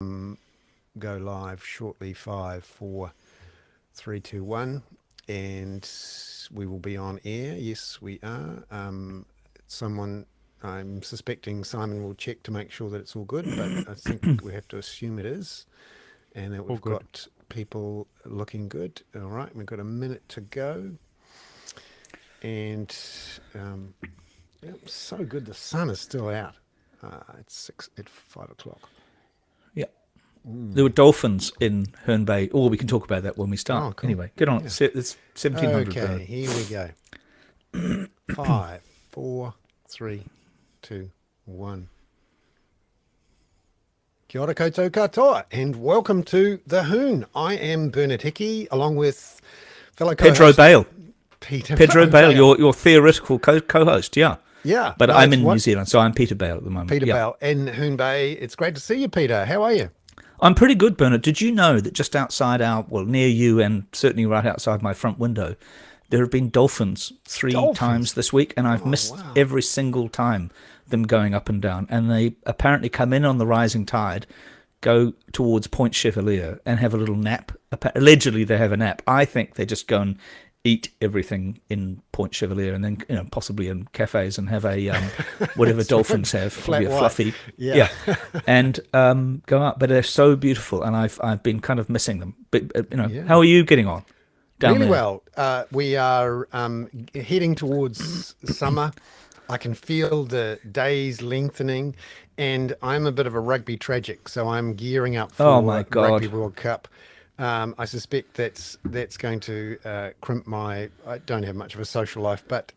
go live shortly. 5, 4, 3, 2, 1, and we will be on air. Yes, we are. Someone, I'm suspecting Simon will check to make sure that it's all good, but I think we have to assume it is, and that All we've good. got people looking good. All right, we've got a minute to go, and so good. The sun is still out. At 5 o'clock. Yeah. There were Mm. dolphins in Herne Bay. Oh, we can talk about that when we start. Oh, cool. Anyway, get on. Yeah. It's 1700, Okay, Bernard. here we go. 5, 4, 3, 2, 1. Kia ora koutou katoa, and welcome to the Hoon. I am Bernard Hickey, along with fellow Pedro co-host Bale. Peter Pedro Bale, Bale. your theoretical co-host, yeah. Yeah, But no, I'm it's in New what Zealand, so I'm Peter Bale at the moment. Peter Yeah. Bale in Hoon Bay. It's great to see you, Peter. How are you? I'm pretty good, Bernard. Did you know that just outside near you and certainly right outside my front window, there have been dolphins 3 times Dolphins. this week, and I've Oh, missed wow. every single time them going up and down. And they apparently come in on the rising tide, go towards Point Chevalier and have a little nap. Allegedly, they have a nap. I think they just go and eat everything in Point Chevalier, and then possibly in cafes and have a whatever dolphins have, Flat probably a white. fluffy, Yeah. yeah, and go out. But they're so beautiful, and I've been kind of missing them. But Yeah. how are you getting on down Really there? well. We are heading towards summer. I can feel the days lengthening, and I'm a bit of a rugby tragic, so I'm gearing up Oh my for Rugby God. World Cup. I suspect that's going to crimp my. I don't have much of a social life, but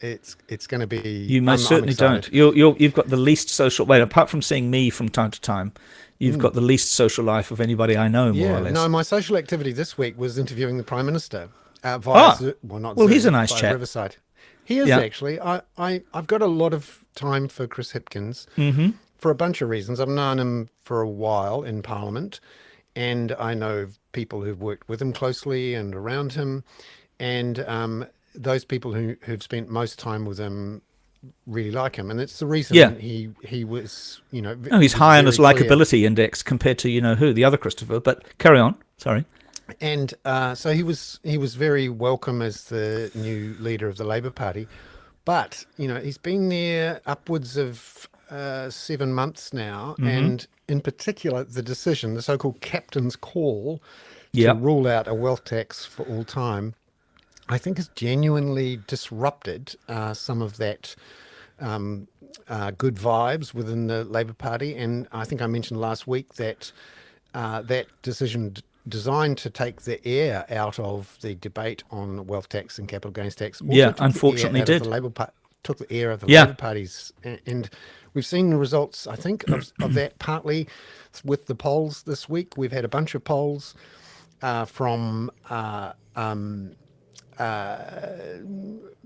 it's going to be. You most I'm certainly excited. don't. You've got the least social. Wait, apart from seeing me from time to time, you've Mm. got the least social life of anybody I know, more or Yeah. No, less. my social activity this week was interviewing the Prime Minister via Ah, Zoom, well, not well, he's a Zoom, nice via chap. Riverside. He is Yeah. actually. I've got a lot of time for Chris Hipkins Mm-hmm. for a bunch of reasons. I've known him for a while in Parliament, and I know people who've worked with him closely and around him, and those people who've spent most time with him really like him, and it's the Yeah. reason he was, Oh, he's was high on his very clear. likability index compared to who, the other Christopher. But carry on. Sorry. And so he was very welcome as the new leader of the Labour Party, but he's been there upwards of 7 months now, Mm-hmm. and in particular the decision, the so-called captain's call, to Yep. rule out a wealth tax for all time, I think has genuinely disrupted some of that good vibes within the Labour Party. And I think I mentioned last week that that decision designed to take the air out of the debate on wealth tax and capital gains tax also Yeah. took the air Unfortunately, out of the did. took the air of the Yeah. Labour Party's, and we've seen the results, I think, of that partly with the polls this week. We've had a bunch of polls from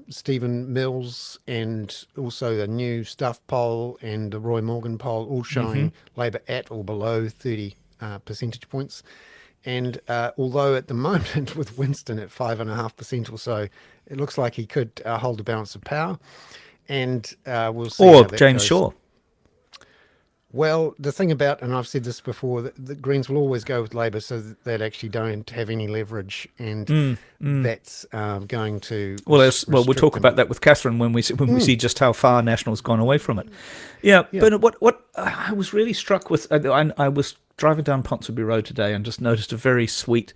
Stephen Mills, and also the new Stuff poll and the Roy Morgan poll, all Mm-hmm. showing Labor at or below 30 percentage points. And although at the moment, with Winston at 5.5% or so, it looks like he could hold the balance of power. And we'll see Or how that James goes. Shaw. Well, the thing about, and I've said this before, that the Greens will always go with Labor, so that they actually don't have any leverage, and Mm, mm. that's going to Well, we'll restrict talk them. about that with Catherine when we see just how far National's gone away from it. Yeah, Yeah. but what I was really struck with, I was driving down Ponsonby Road today and just noticed a very sweet,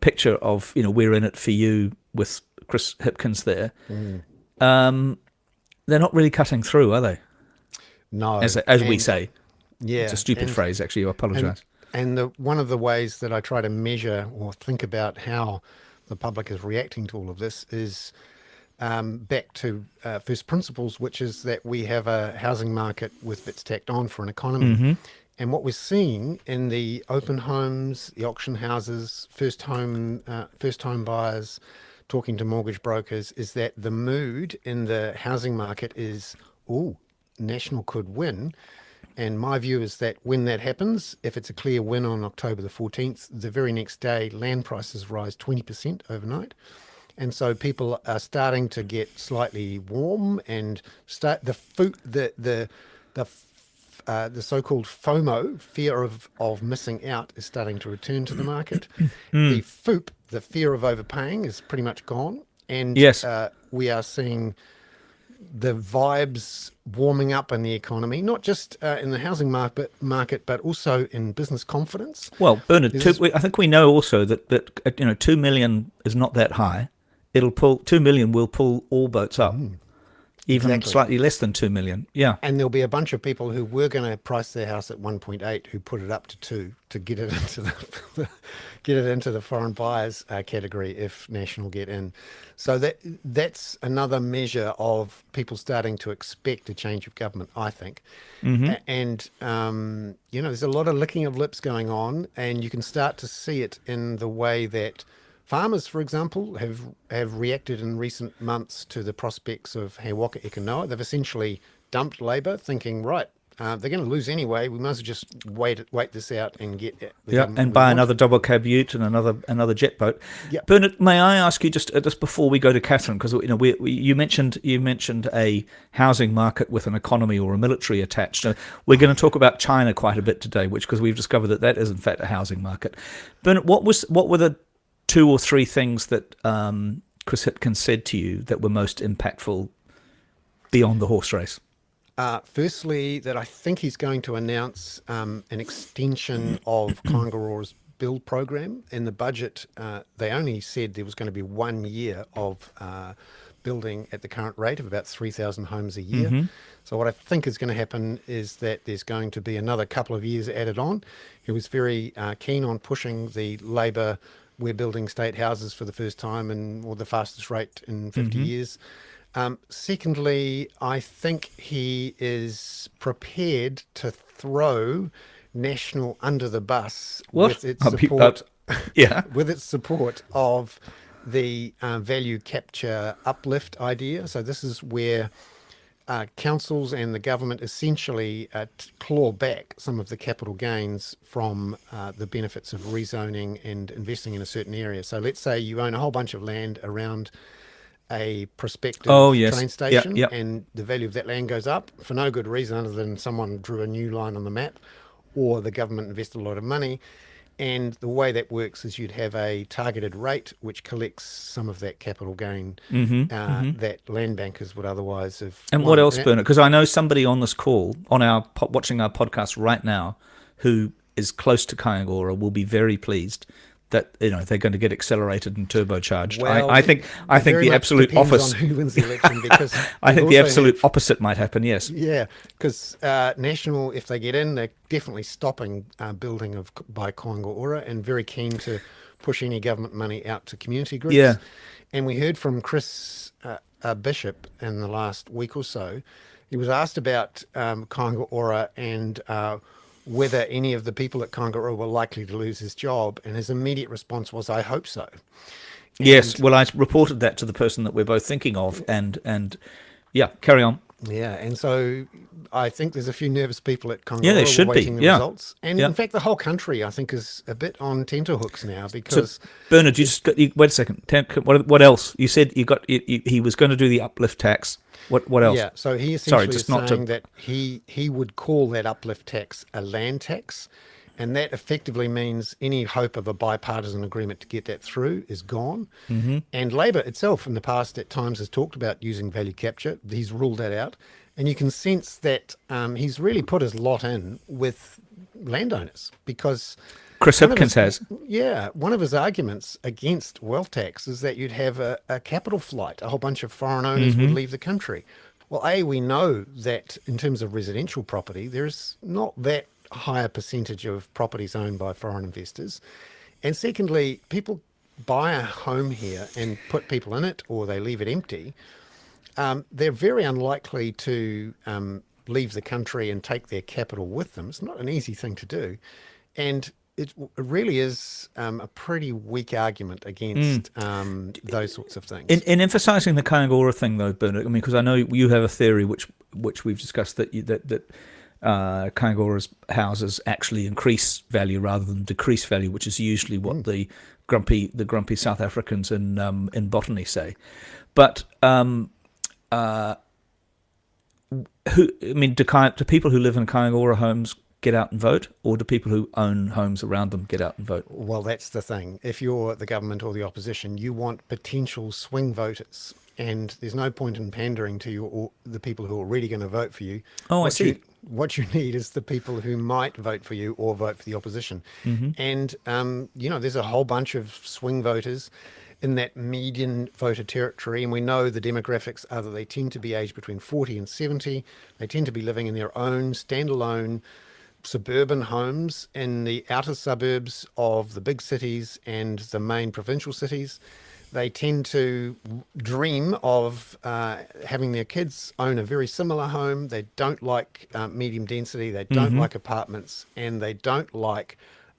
picture of we're in it for you with Chris Hipkins there. Mm. Um, they're not really cutting through, are they? No, As we and say, it's a yeah, stupid phrase. Actually, I and apologise. and the one of the ways that I try to measure or think about how the public is reacting to all of this is back to first principles, which is that we have a housing market with bits tacked on for an economy. Mm-hmm. And what we're seeing in the open homes, the auction houses, first home buyers, talking to mortgage brokers, is that the mood in the housing market is, oh, National could win. And my view is that when that happens, if it's a clear win on October the 14th, the very next day, land prices rise 20% overnight. And so people are starting to get slightly warm, and start the the so-called FOMO, fear of missing out, is starting to return to the market. The Mm. FOOP, the fear of overpaying, is pretty much gone, and Yes. we are seeing the vibes warming up in the economy, not just in the housing market, but also in business confidence. Well, Bernard, This is I think we know also that 2 million is not that high. It'll pull 2 million will pull all boats up, even exactly. slightly less than 2 million. Yeah. And there'll be a bunch of people who were going to price their house at 1.8 who put it up to 2 to get it into the foreign buyers category if National get in. So that's another measure of people starting to expect a change of government, I think. Hmm. And there's a lot of licking of lips going on, and you can start to see it in the way that farmers, for example, have reacted in recent months to the prospects of He Waka Eka Noa. They've essentially dumped Labor, thinking, right, they're going to lose anyway. We might as well just wait this out and get the Yeah, government and we buy want. another double cab ute and another jet boat. Yeah. Bernard, may I ask you just before we go to Catherine, because you mentioned a housing market with an economy or a military attached. We're going to talk about China quite a bit today, because we've discovered that is in fact a housing market. Bernard, what were the 2 or 3 things that Chris Hitkin said to you that were most impactful beyond the horse race? Firstly, that I think he's going to announce an extension of Kangaroa's build program. In the budget, they only said there was going to be 1 year of building at the current rate of about 3,000 homes a year. Hmm. So what I think is going to happen is that there's going to be another couple of years added on. He was very keen on pushing the Labor, we're building state houses for the first time or the fastest rate in 50 Hmm. years. Secondly, I think he is prepared to throw National under the bus What? with its support, Yeah. with its support of the value capture uplift idea. So this is where councils and the government essentially claw back some of the capital gains from the benefits of rezoning and investing in a certain area. So let's say you own a whole bunch of land around a Oh, prospective yes. train Yeah. station, Yeah. and the value of that land goes up for no good reason other than someone drew a new line on the map or the government invested a lot of money. And the way that works is you'd have a targeted rate which collects some of that capital gain Hmm. Hmm. that land bankers would otherwise have And what won. else, Bernard? Because I know somebody on this call, watching our podcast right now, who is close to Kyangora, will be very pleased that they're going to get accelerated and turbocharged. Well, I think very the much absolute depends opposite. on who wins the election because I we think the also absolute have- opposite might happen. Yes. Yeah, because National, if they get in, they're definitely stopping building by Kaingaora and very keen to push any government money out to community groups. Yeah. And we heard from Chris Bishop in the last week or so. He was asked about Kaingaora and whether any of the people at Kaingaora were likely to lose his job, and his immediate response was, "I hope so." Yes. And Well, I reported that to the person that we're both thinking of, and yeah, carry on. yeah, and so I think there's a few nervous people at Yeah, there Kaingaroa should be. waiting the Yeah. results. And Yeah. in fact, the whole country, I think, is a bit on tenterhooks now So, because, Bernard, wait a second. What else? You said he was going to do the uplift tax. What else? yeah, so he Sorry, essentially just is not saying to. that he would call that uplift tax a land tax. And that effectively means any hope of a bipartisan agreement to get that through is gone. Hmm. And Labor itself in the past at times has talked about using value capture. He's ruled that out. And you can sense that he's really put his lot in with landowners because Chris one of Hipkins has. one of his arguments against wealth tax is that you'd have a capital flight. A whole bunch of foreign owners would leave the country. Well, we know that in terms of residential property, there's not that high a percentage of properties owned by foreign investors. And secondly, people buy a home here and put people in it or they leave it empty. They're very unlikely to leave the country and take their capital with them. It's not an easy thing to do. And it really is a pretty weak argument against those sorts of things. In emphasising the Kyangora thing, though, Bernard, I mean, because I know you have a theory which we've discussed that Kyangora's houses actually increase value rather than decrease value, which is usually what the grumpy South Africans in botany say. But do people who live in Kaingaora homes get out and vote, or do people who own homes around them get out and vote? Well, that's the thing. If you're the government or the opposition, you want potential swing voters. And there's no point in pandering to you or the people who are already going to vote for you. Oh, I What see. what you need is the people who might vote for you or vote for the opposition. And, there's a whole bunch of swing voters in that median voter territory. And we know the demographics are that they tend to be aged between 40 and 70. They tend to be living in their own standalone suburban homes in the outer suburbs of the big cities and the main provincial cities. They tend to dream of having their kids own a very similar home. They don't like medium density. They don't like apartments, and they don't like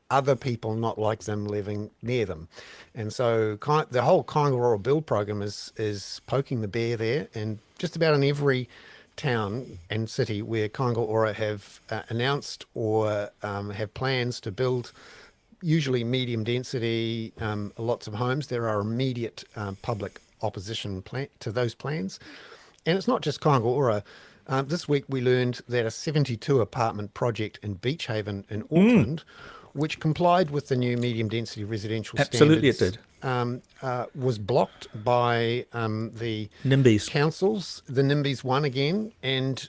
other people not like them living near them. And so the whole Kaingaroa Build program is poking the bear there, and just about in every town and city where Kaingaroa have announced or have plans to build usually medium density, lots of homes, there are immediate public opposition to those plans. And it's not just Kaingaroa. This week we learned that a 72 apartment project in Beach Haven in Auckland, which complied with the new medium density residential Absolutely, standards, was blocked by the NIMBYs. councils. The NIMBYs won again, and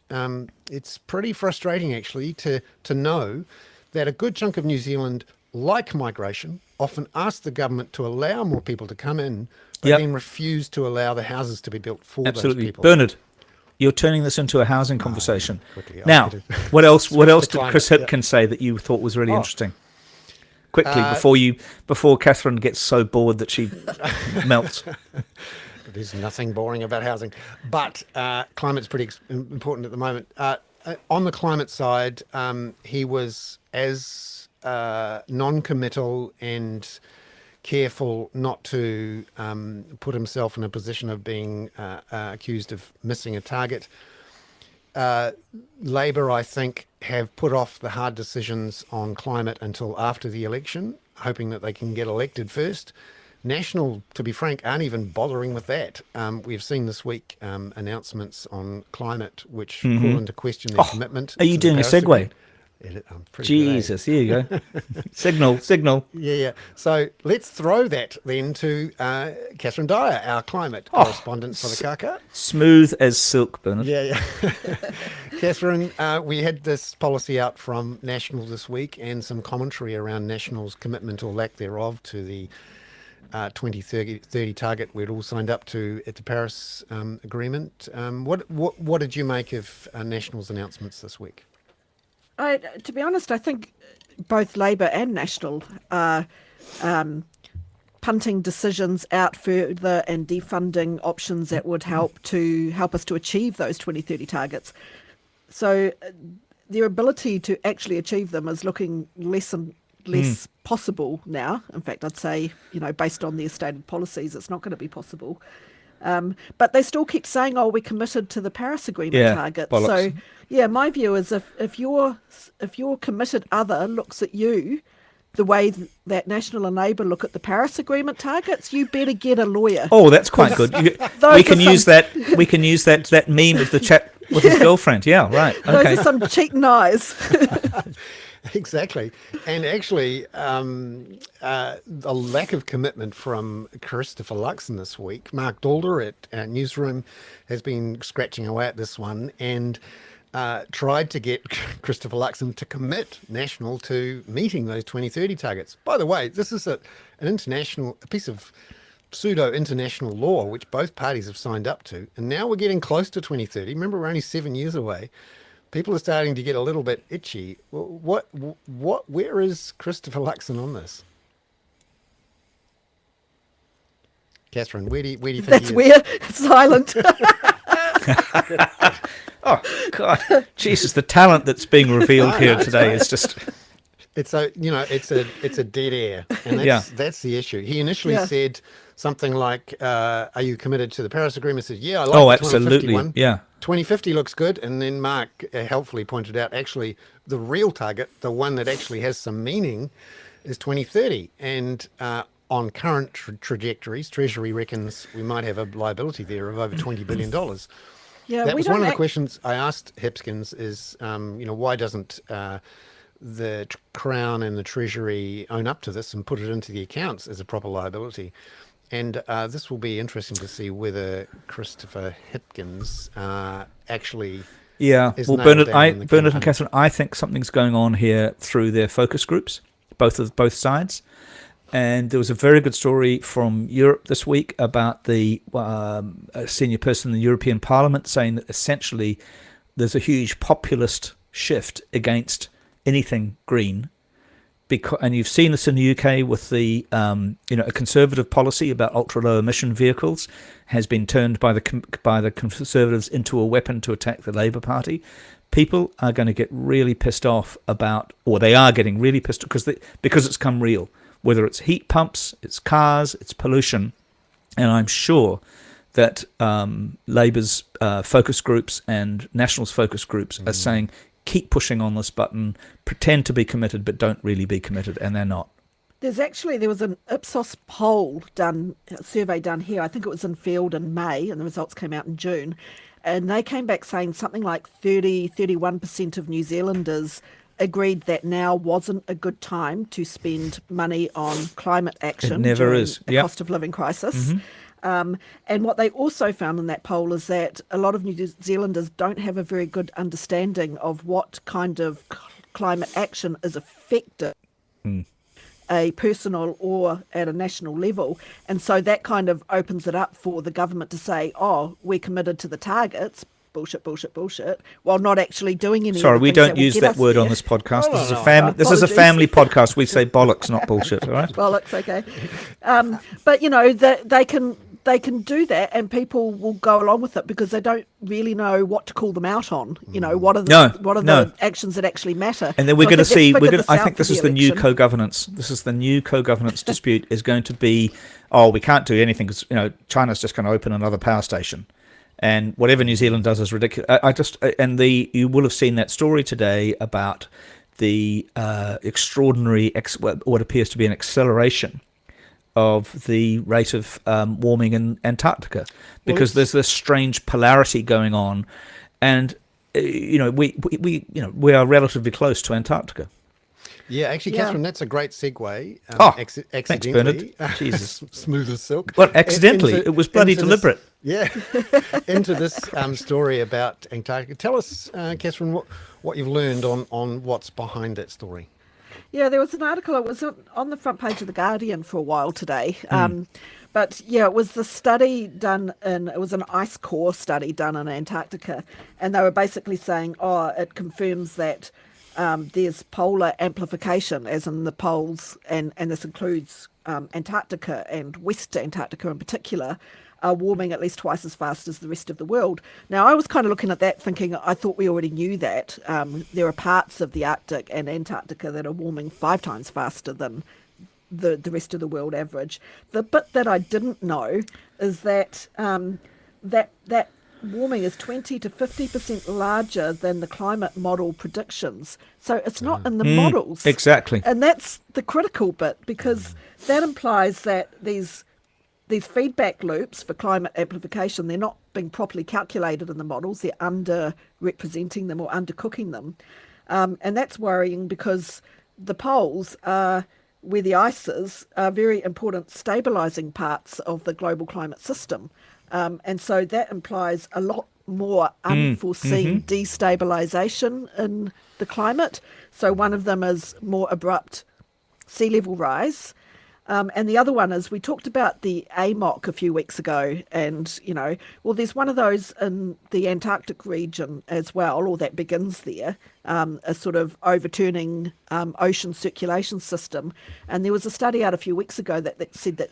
it's pretty frustrating actually to know that a good chunk of New Zealand like migration, often ask the government to allow more people to come in, but Yep. then refuse to allow the houses to be built for Absolutely. those people. Bernard, you're turning this into a housing conversation. quickly, I Now, need to what else? What switch else to did climate, Chris yeah. Hipkins say that you thought was really Oh. interesting? Quickly, Uh, before Catherine gets so bored that she melts. There's nothing boring about housing, but climate's pretty important at the moment. On the climate side, he was as non-committal and careful not to put himself in a position of being accused of missing a target. Labor, I think, have put off the hard decisions on climate until after the election, hoping that they can get elected first. National, to be frank, aren't even bothering with that. We've seen this week announcements on climate which call into question their commitment. Are you to the doing a Paris segue? Agreement. I'm pretty good, eh? Jesus, here you go. Signal. Yeah. So let's throw that then to Catherine Dyer, our climate correspondent for the Kaka. Smooth as silk, Bernard. Yeah. Catherine, we had this policy out from National this week and some commentary around National's commitment or lack thereof to the 2030 target we'd all signed up to at the Paris Agreement. What did you make of National's announcements this week? To be honest, I think both Labor and National are punting decisions out further and defunding options that would help us to achieve those 2030 targets. So their ability to actually achieve them is looking less and less possible now. In fact, I'd say, based on their stated policies, it's not going to be possible. But they still keep saying, we're committed to the Paris Agreement target. Bollocks. So, my view is if your committed other looks at you the way that National and Labor look at the Paris Agreement targets, you better get a lawyer. Oh, that's quite good. We can use that meme of the chap with his girlfriend. Yeah, right. Okay. Those are some cheating eyes. Exactly. And actually, a lack of commitment from Christopher Luxon this week. Mark Dalder at our newsroom has been scratching away at this one and tried to get Christopher Luxon to commit National to meeting those 2030 targets. By the way, this is a piece of pseudo-international law which both parties have signed up to. And now we're getting close to 2030. Remember, we're only 7 years away. People are starting to get a little bit itchy. Where is Christopher Luxon on this? Catherine, where do you think That's he is? where silent. Oh God, Jesus! The talent that's being revealed here today is just. It's a dead air, and that's the issue. He initially said something like, "Are you committed to the Paris Agreement?" I said, "Yeah, I like the absolutely, 2051. yeah. 2050 looks good." And then Mark helpfully pointed out, actually, the real target, the one that actually has some meaning, is 2030. And on current trajectories, Treasury reckons we might have a liability there of over $20 billion. Yeah, That we was one don't of the act- questions I asked Hipkins is, why doesn't the Crown and the Treasury own up to this and put it into the accounts as a proper liability? And this will be interesting to see whether Christopher Hipkins actually Yeah, is well, nailed down in the Bernard and campaign. Catherine, I think something's going on here through their focus groups, both sides. And there was a very good story from Europe this week about a senior person in the European Parliament saying that essentially there's a huge populist shift against anything green. And you've seen this in the UK with a conservative policy about ultra low emission vehicles has been turned by the Conservatives into a weapon to attack the Labour Party. People are going to get really pissed off or they are getting really pissed off because it's come real. Whether it's heat pumps, it's cars, it's pollution, and I'm sure that Labour's focus groups and Nationals focus groups are saying, keep pushing on this button, pretend to be committed, but don't really be committed, and they're not. there was an Ipsos survey done here. I think it was in Field in May, and the results came out in June. And they came back saying something like 31% of New Zealanders agreed that now wasn't a good time to spend money on climate action. It never during is. the Yep. cost of living crisis. And what they also found in that poll is that a lot of New Zealanders don't have a very good understanding of what kind of climate action is effective, a personal or at a national level. And so that kind of opens it up for the government to say, oh, we're committed to the targets, bullshit, bullshit, bullshit, while not actually doing any Sorry, of the we things don't that will use get that us word there. on this podcast. Oh, This is a no, family. This is a Apologies. family podcast. We say bollocks, not bullshit. All right. Bollocks, okay. But they can do that, and people will go along with it because they don't really know what to call them out on. What are the actions that actually matter? And then we're So I going to think they've see. figured this I out think for this is the new election. co-governance. This is the new co-governance dispute. Is going to be, we can't do anything because China's just going to open another power station, and whatever New Zealand does is ridiculous. You will have seen that story today about the extraordinary what appears to be an acceleration of the rate of warming in Antarctica, because there's this strange polarity going on, and we are relatively close to Antarctica. Yeah, actually, Yeah. Catherine, that's a great segue. Thanks, Accidentally, Bernard. Jesus. smooth as silk. Well, accidentally, Into- it was bloody into this- deliberate. Yeah, into this story about Antarctica. Tell us, Catherine, what you've learned on what's behind that story. Yeah, there was an article. It was on the front page of The Guardian for a while today. Hmm. But yeah, it was the study it was an ice core study done in Antarctica. And they were basically saying, it confirms that there's polar amplification, as in the poles, and this includes Antarctica and West Antarctica in particular, are warming at least twice as fast as the rest of the world. Now, I was kind of looking at that thinking, I thought we already knew that. There are parts of the Arctic and Antarctica that are warming 5 times faster than the rest of the world average. The bit that I didn't know is that that warming is 20 to 50% larger than the climate model predictions. So it's not in the models. Exactly. And that's the critical bit, because that implies that these feedback loops for climate amplification, they're not being properly calculated in the models. They're under-representing them or undercooking them. And that's worrying because the poles are, where the ice is, are very important stabilising parts of the global climate system. And so that implies a lot more unforeseen destabilisation in the climate. So one of them is more abrupt sea level rise. And the other one is, we talked about the AMOC a few weeks ago, and, there's one of those in the Antarctic region as well, or that begins there, a sort of overturning ocean circulation system. And there was a study out a few weeks ago that said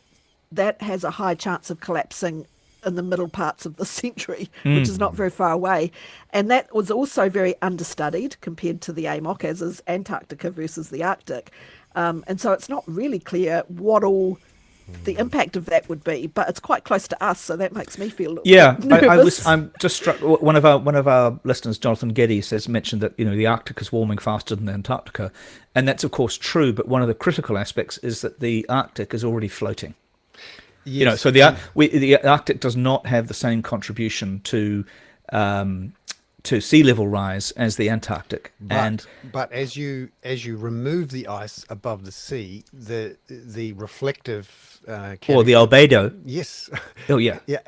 that has a high chance of collapsing in the middle parts of the century, which is not very far away. And that was also very understudied compared to the AMOC, as is Antarctica versus the Arctic. And so it's not really clear what all the impact of that would be, but it's quite close to us, so that makes me feel a little bit nervous. I'm just struck. One of our listeners, Jonathan Geddes, has mentioned that the Arctic is warming faster than Antarctica, and that's of course true. But one of the critical aspects is that the Arctic is already floating. Yes. So the Arctic does not have the same contribution to to sea level rise as the Antarctic. But as you remove the ice above the sea, the reflective Or the albedo. yes, Oh yeah, yeah.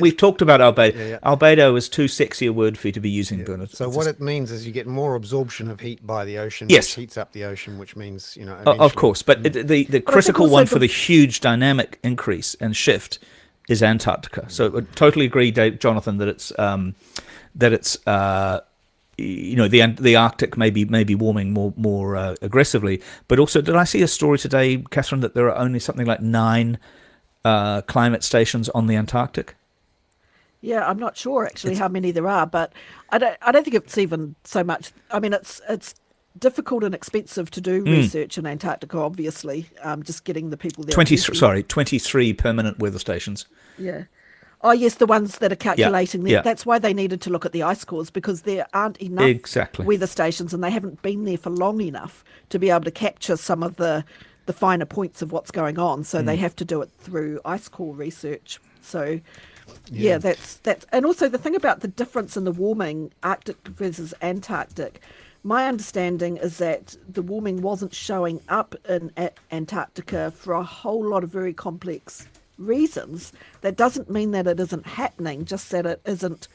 We've talked about albedo. Yeah, yeah. Albedo is too sexy a word for you to be using, Bernard. So what it means is you get more absorption of heat by the ocean, Yes. which heats up the ocean, which means Of eventually. course, but the critical also one for the huge dynamic increase and shift is Antarctica. So I totally agree, Jonathan, that it's the Arctic may be warming more aggressively, but also did I see a story today, Catherine, that there are only something like 9 climate stations on the Antarctic? Yeah, I'm not sure actually how many there are, but I don't think it's even so much. I mean, it's difficult and expensive to do research in Antarctica, obviously. Just getting the people there. 23 permanent weather stations. Yeah. Oh, yes, the ones that are calculating. Yeah. That's why they needed to look at the ice cores, because there aren't enough Exactly. weather stations, and they haven't been there for long enough to be able to capture some of the finer points of what's going on. So they have to do it through ice core research. So, yeah, that's and also the thing about the difference in the warming, Arctic versus Antarctic. My understanding is that the warming wasn't showing up in Antarctica for a whole lot of very complex reasons. That doesn't mean that it isn't happening, just that it isn't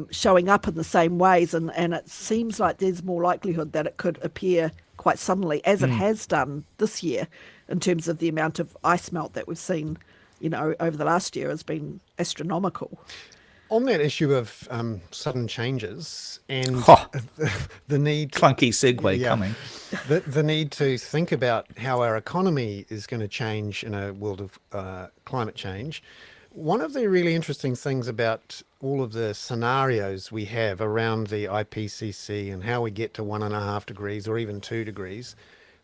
showing up in the same ways, and it seems like there's more likelihood that it could appear quite suddenly, as it has done this year, in terms of the amount of ice melt that we've seen, over the last year has been astronomical. On that issue of sudden changes and the need Clunky segue coming. The need to think about how our economy is going to change in a world of climate change. One of the really interesting things about all of the scenarios we have around the IPCC and how we get to 1.5 degrees or even 2 degrees,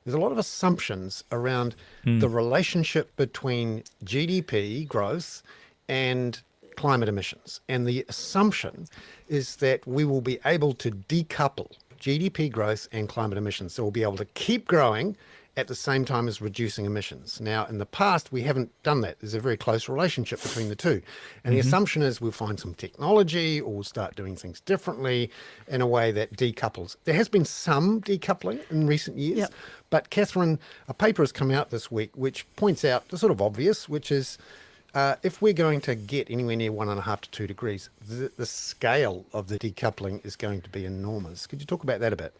there's a lot of assumptions around the relationship between GDP growth and climate emissions. And the assumption is that we will be able to decouple GDP growth and climate emissions. So we'll be able to keep growing at the same time as reducing emissions. Now, in the past, we haven't done that. There's a very close relationship between the two. And the assumption is we'll find some technology or we'll start doing things differently in a way that decouples. There has been some decoupling in recent years, but Catherine, a paper has come out this week which points out the sort of obvious, which is if we're going to get anywhere near 1.5 to 2 degrees, the scale of the decoupling is going to be enormous. Could you talk about that a bit?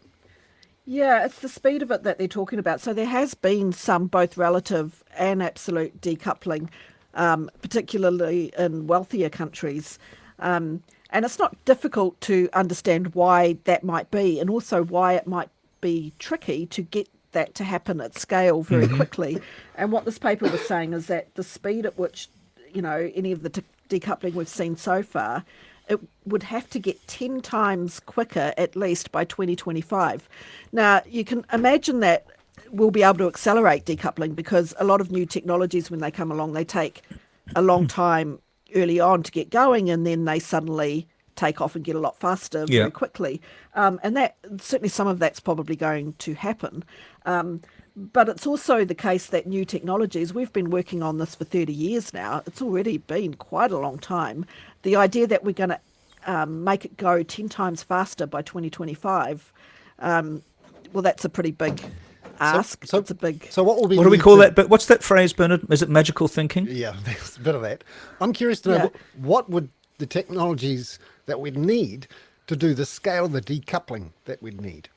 Yeah, it's the speed of it that they're talking about. So there has been some both relative and absolute decoupling, particularly in wealthier countries. And it's not difficult to understand why that might be, and also why it might be tricky to get that to happen at scale very quickly. And what this paper was saying is that the speed at which, any of the decoupling we've seen so far, it would have to get 10 times quicker at least by 2025. Now, you can imagine that we'll be able to accelerate decoupling because a lot of new technologies, when they come along, they take a long time early on to get going, and then they suddenly take off and get a lot faster very quickly. And that certainly some of that's probably going to happen. But it's also the case that new technologies, we've been working on this for 30 years now. It's already been quite a long time. The idea that we're going to make it go 10 times faster by 2025, well, that's a pretty big ask. It's a big... So what will be... What do we call that? But what's that phrase, Bernard? Is it magical thinking? Yeah, there's a bit of that. I'm curious to know what would the technologies that we'd need to do the scale of the decoupling that we'd need?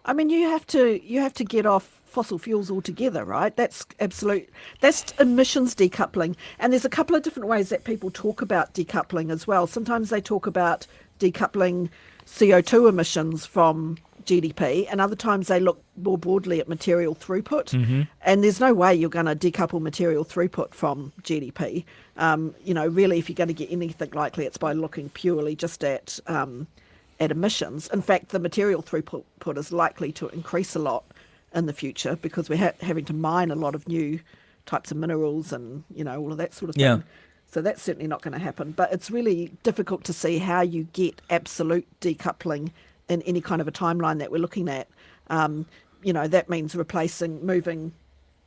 I mean, you have to get off fossil fuels altogether, right? That's emissions decoupling. And there's a couple of different ways that people talk about decoupling as well. Sometimes they talk about decoupling CO2 emissions from GDP, and other times they look more broadly at material throughput. And there's no way you're going to decouple material throughput from GDP. Really, if you're going to get anything likely, it's by looking purely just at emissions. In fact, the material throughput is likely to increase a lot in the future because we're having to mine a lot of new types of minerals and, all of that sort of thing. Yeah. So that's certainly not going to happen. But it's really difficult to see how you get absolute decoupling in any kind of a timeline that we're looking at. That means moving,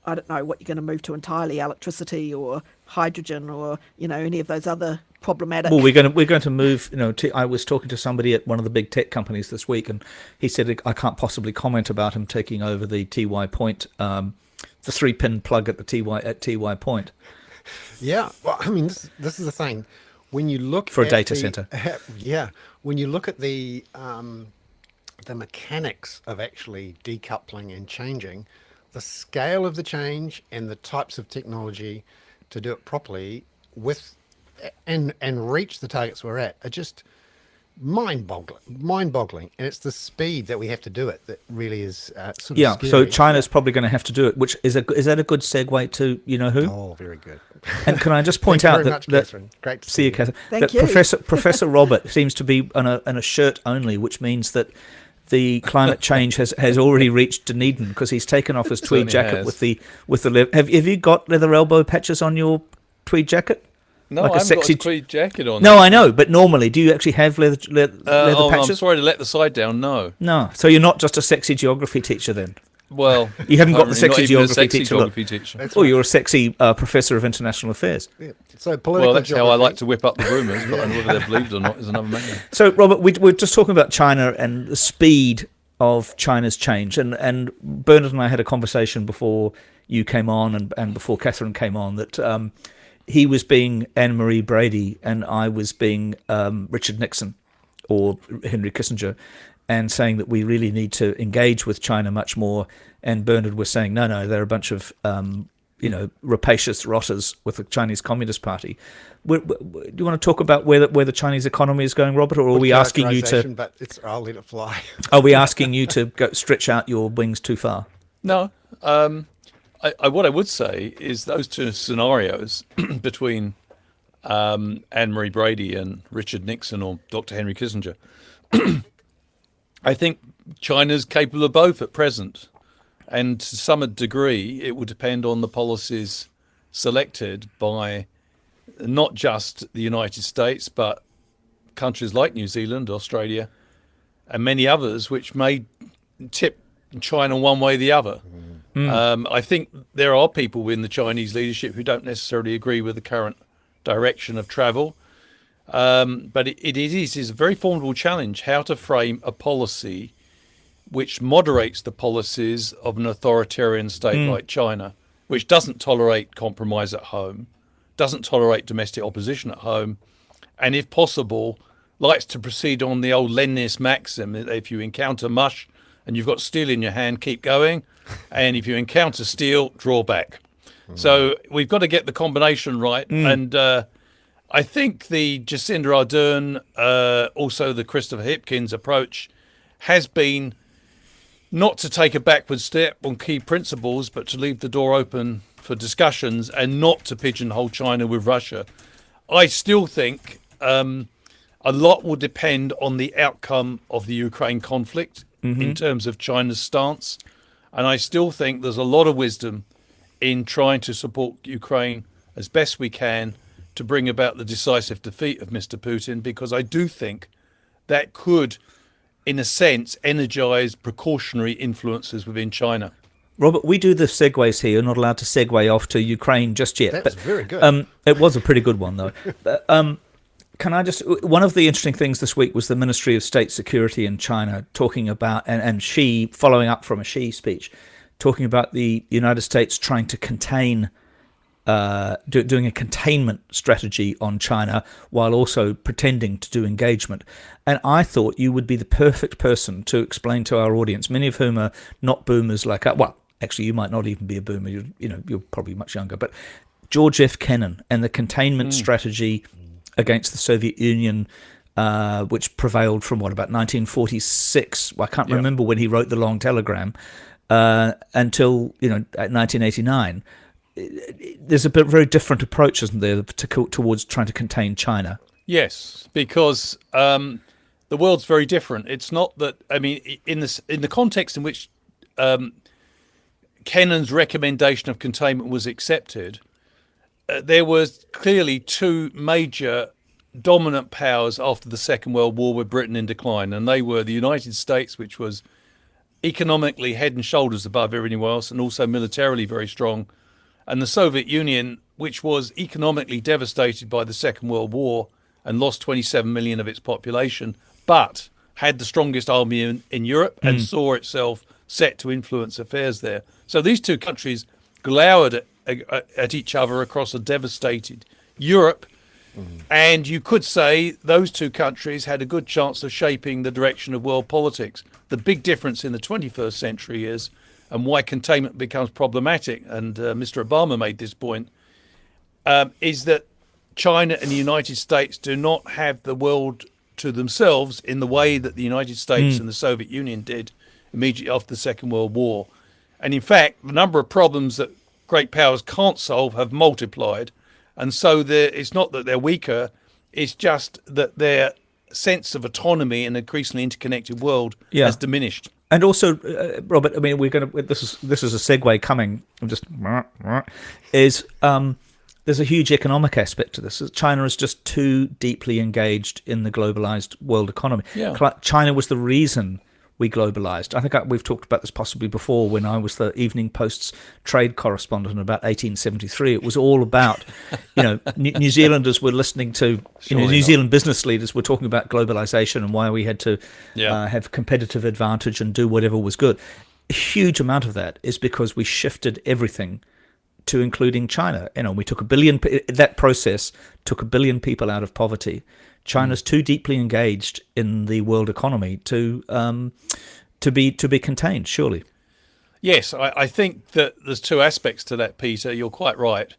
I don't know what you're going to move to entirely, electricity or hydrogen or, any of those other problematic. Well, we're going to move. I was talking to somebody at one of the big tech companies this week, and he said I can't possibly comment about him taking over the TY Point, the 3-pin plug at the TY Point. Yeah, well, I mean, this is the thing. When you look For a at data center. Yeah, when you look at the mechanics of actually decoupling and changing, the scale of the change and the types of technology to do it properly with and reach the targets we're at are just mind-boggling, and it's the speed that we have to do it that really is sort of Yeah, scary. so China's probably going to have to do it, which is that a good segue to who? Oh, very good. And can I just point Thank you out very much, that Catherine. Great to see you, Catherine. Thank That you. Professor Robert seems to be on a shirt only, which means that the climate change has already reached Dunedin, because he's taken off his tweed Certainly jacket has. with the have you got leather elbow patches on your tweed jacket? No, Like I a haven't sexy- got a tweed jacket on. No, I know, but normally, do you actually have leather I'm patches? sorry to let the side down. No. No, so you're not just a sexy geography teacher then. Well, You haven't got the apparently sexy not even a geography sexy teacher look. geography teacher. That's Oh, right. you're a sexy professor of international affairs. Yeah. So political Well, that's how I geography. like to whip up the rumours, but whether they're believed or not is another matter. So, Robert, we're just talking about China and the speed of China's change. And Bernard and I had a conversation before you came on and before Catherine came on that he was being Anne-Marie Brady and I was being Richard Nixon or Henry Kissinger, and saying that we really need to engage with China much more. And Bernard was saying, no, they're a bunch of rapacious rotters with the Chinese Communist Party. Do you want to talk about where the Chinese economy is going, Robert, or are Good we asking you to? characterisation, But I'll let it fly. Are we asking you to go stretch out your wings too far? No. What I would say is those two scenarios between Anne-Marie Brady and Richard Nixon or Dr. Henry Kissinger, I think China's capable of both at present. And to some degree, it will depend on the policies selected by not just the United States, but countries like New Zealand, Australia, and many others, which may tip China one way or the other. I think there are people in the Chinese leadership who don't necessarily agree with the current direction of travel. But it is a very formidable challenge how to frame a policy which moderates the policies of an authoritarian state like China, which doesn't tolerate compromise at home, doesn't tolerate domestic opposition at home, and if possible, likes to proceed on the old Leninist maxim: if you encounter mush and you've got steel in your hand, keep going, and if you encounter steel, draw back. So we've got to get the combination right, and I think the Jacinda Ardern, also the Christopher Hipkins approach, has been not to take a backward step on key principles, but to leave the door open for discussions and not to pigeonhole China with Russia. I still think a lot will depend on the outcome of the Ukraine conflict in terms of China's stance. And I still think there's a lot of wisdom in trying to support Ukraine as best we can to bring about the decisive defeat of Mr. Putin, because I do think that could, in a sense, energize precautionary influences within China. Robert, we do the segues here. You're not allowed to segue off to Ukraine just yet. That was very good. It was a pretty good one, though. But, can I just... One of the interesting things this week was the Ministry of State Security in China talking about, and Xi, following up from a Xi speech, talking about the United States trying to contain, doing a containment strategy on China while also pretending to do engagement. And I thought you would be the perfect person to explain to our audience, many of whom are not boomers like us. Well, actually, you might not even be a boomer. You're probably much younger. But George F. Kennan and the containment strategy against the Soviet Union, which prevailed from about 1946. I can't remember when he wrote the long telegram, until 1989. There's a very different approach, isn't there, towards trying to contain China? Yes, because the world's very different. It's not that, I mean, in the context in which Kennan's recommendation of containment was accepted, there was clearly two major dominant powers after the Second World War with Britain in decline, and they were the United States, which was economically head and shoulders above everyone else and also militarily very strong, and the Soviet Union, which was economically devastated by the Second World War and lost 27 million of its population, but had the strongest army in Europe and saw itself set to influence affairs there. So these two countries glowered at each other across a devastated Europe. And you could say those two countries had a good chance of shaping the direction of world politics. The big difference in the 21st century is, and why containment becomes problematic, and Mr. Obama made this point, is that China and the United States do not have the world to themselves in the way that the United States and the Soviet Union did immediately after the Second World War. And in fact, the number of problems that great powers can't solve have multiplied. And so it's not that they're weaker, it's just that their sense of autonomy in an increasingly interconnected world has diminished. And also, Robert, I mean, this is a segue coming. I'm just there's a huge economic aspect to this. China is just too deeply engaged in the globalized world economy. Yeah. China was the reason we globalized. I think we've talked about this possibly before when I was the Evening Post's trade correspondent in about 1873. It was all about, New Zealanders were listening to, New Zealand business leaders were talking about globalization and why we had to have competitive advantage and do whatever was good. A huge amount of that is because we shifted everything to including China. We took that process took 1 billion people out of poverty. China's too deeply engaged in the world economy to be contained, surely. Yes, I think that there's two aspects to that, Peter. You're quite right.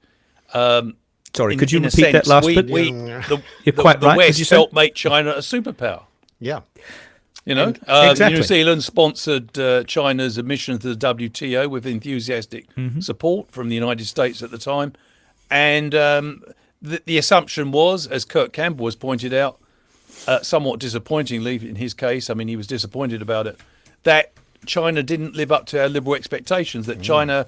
Sorry, could you repeat that last bit? You're quite right. The West helped make China a superpower. Yeah. Exactly. New Zealand sponsored China's admission to the WTO with enthusiastic support from the United States at the time. And the assumption was, as Kurt Campbell has pointed out, somewhat disappointingly in his case, I mean, he was disappointed about it, that China didn't live up to our liberal expectations, that China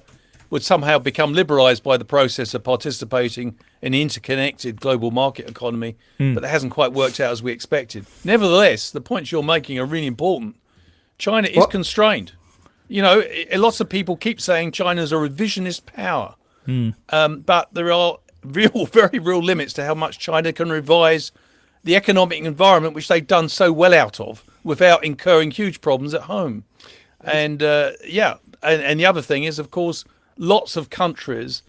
would somehow become liberalized by the process of participating in the interconnected global market economy, but that hasn't quite worked out as we expected. Nevertheless, the points you're making are really important. China is constrained. Lots of people keep saying China's a revisionist power, but there are very real limits to how much China can revise the economic environment which they've done so well out of without incurring huge problems at home. And and the other thing is, of course, lots of countries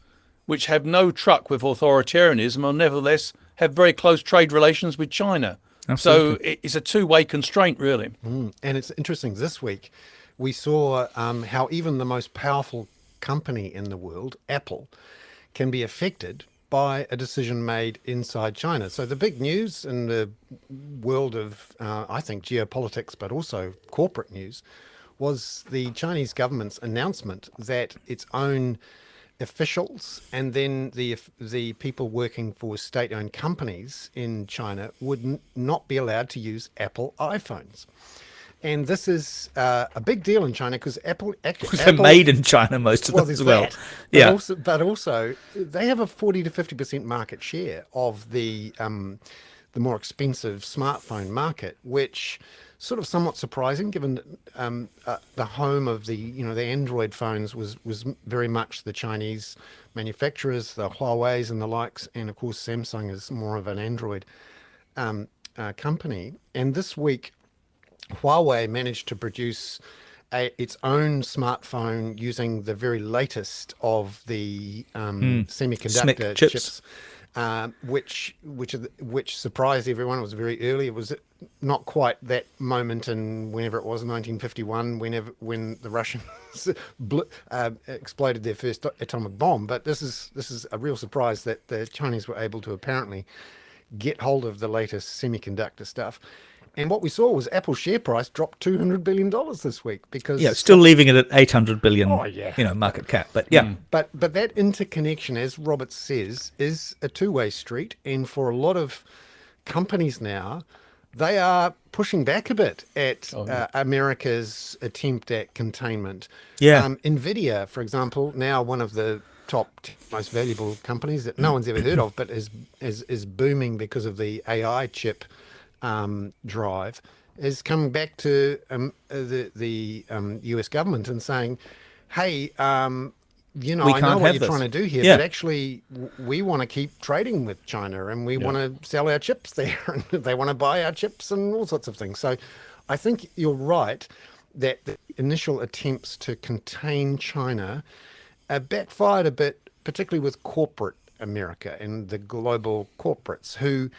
which have no truck with authoritarianism will nevertheless have very close trade relations with China. Absolutely. So it's a two-way constraint, really. And it's interesting, this week we saw how even the most powerful company in the world, Apple, can be affected by a decision made inside China. So the big news in the world of, I think, geopolitics, but also corporate news, was the Chinese government's announcement that its own officials and then the people working for state-owned companies in China would not be allowed to use Apple iPhones. And this is a big deal in China because Apple they're made in China, most of them as well. But also, they have a 40 to 50% market share of the more expensive smartphone market, which sort of somewhat surprising, given that the home of the Android phones was very much the Chinese manufacturers, the Huawei's and the likes, and of course Samsung is more of an Android company. And this week, Huawei managed to produce its own smartphone using the very latest of the semiconductor chips. Which surprised everyone. It was very early. It was not quite that moment in whenever it was, 1951, when the Russians exploded their first atomic bomb. But this is a real surprise that the Chinese were able to apparently get hold of the latest semiconductor stuff. And what we saw was Apple's share price dropped $200 billion this week because still leaving it at 800 billion, market cap. But but that interconnection, as Robert says, is a two-way street. And for a lot of companies now, they are pushing back a bit at America's attempt at containment. Nvidia, for example, now one of the top most valuable companies that no one's ever heard of, but is booming because of the AI chip drive, is coming back to the US government and saying, hey, you know, we I can't know what have you're this. trying to do here, Yeah. but actually we want to keep trading with China and we want to sell our chips there and they want to buy our chips and all sorts of things. So I think you're right that the initial attempts to contain China backfired a bit, particularly with corporate America and the global corporates who,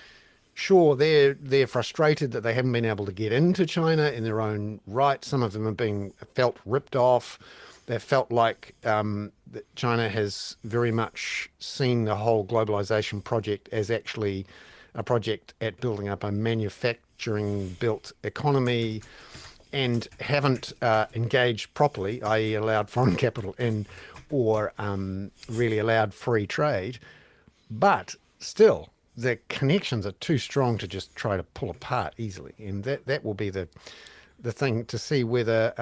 sure, they're frustrated that they haven't been able to get into China in their own right. Some of them are being felt ripped off. They felt like that China has very much seen the whole globalization project as actually a project at building up a manufacturing built economy and haven't engaged properly, i.e. allowed foreign capital in or really allowed free trade. But still, the connections are too strong to just try to pull apart easily. And that will be the thing to see whether,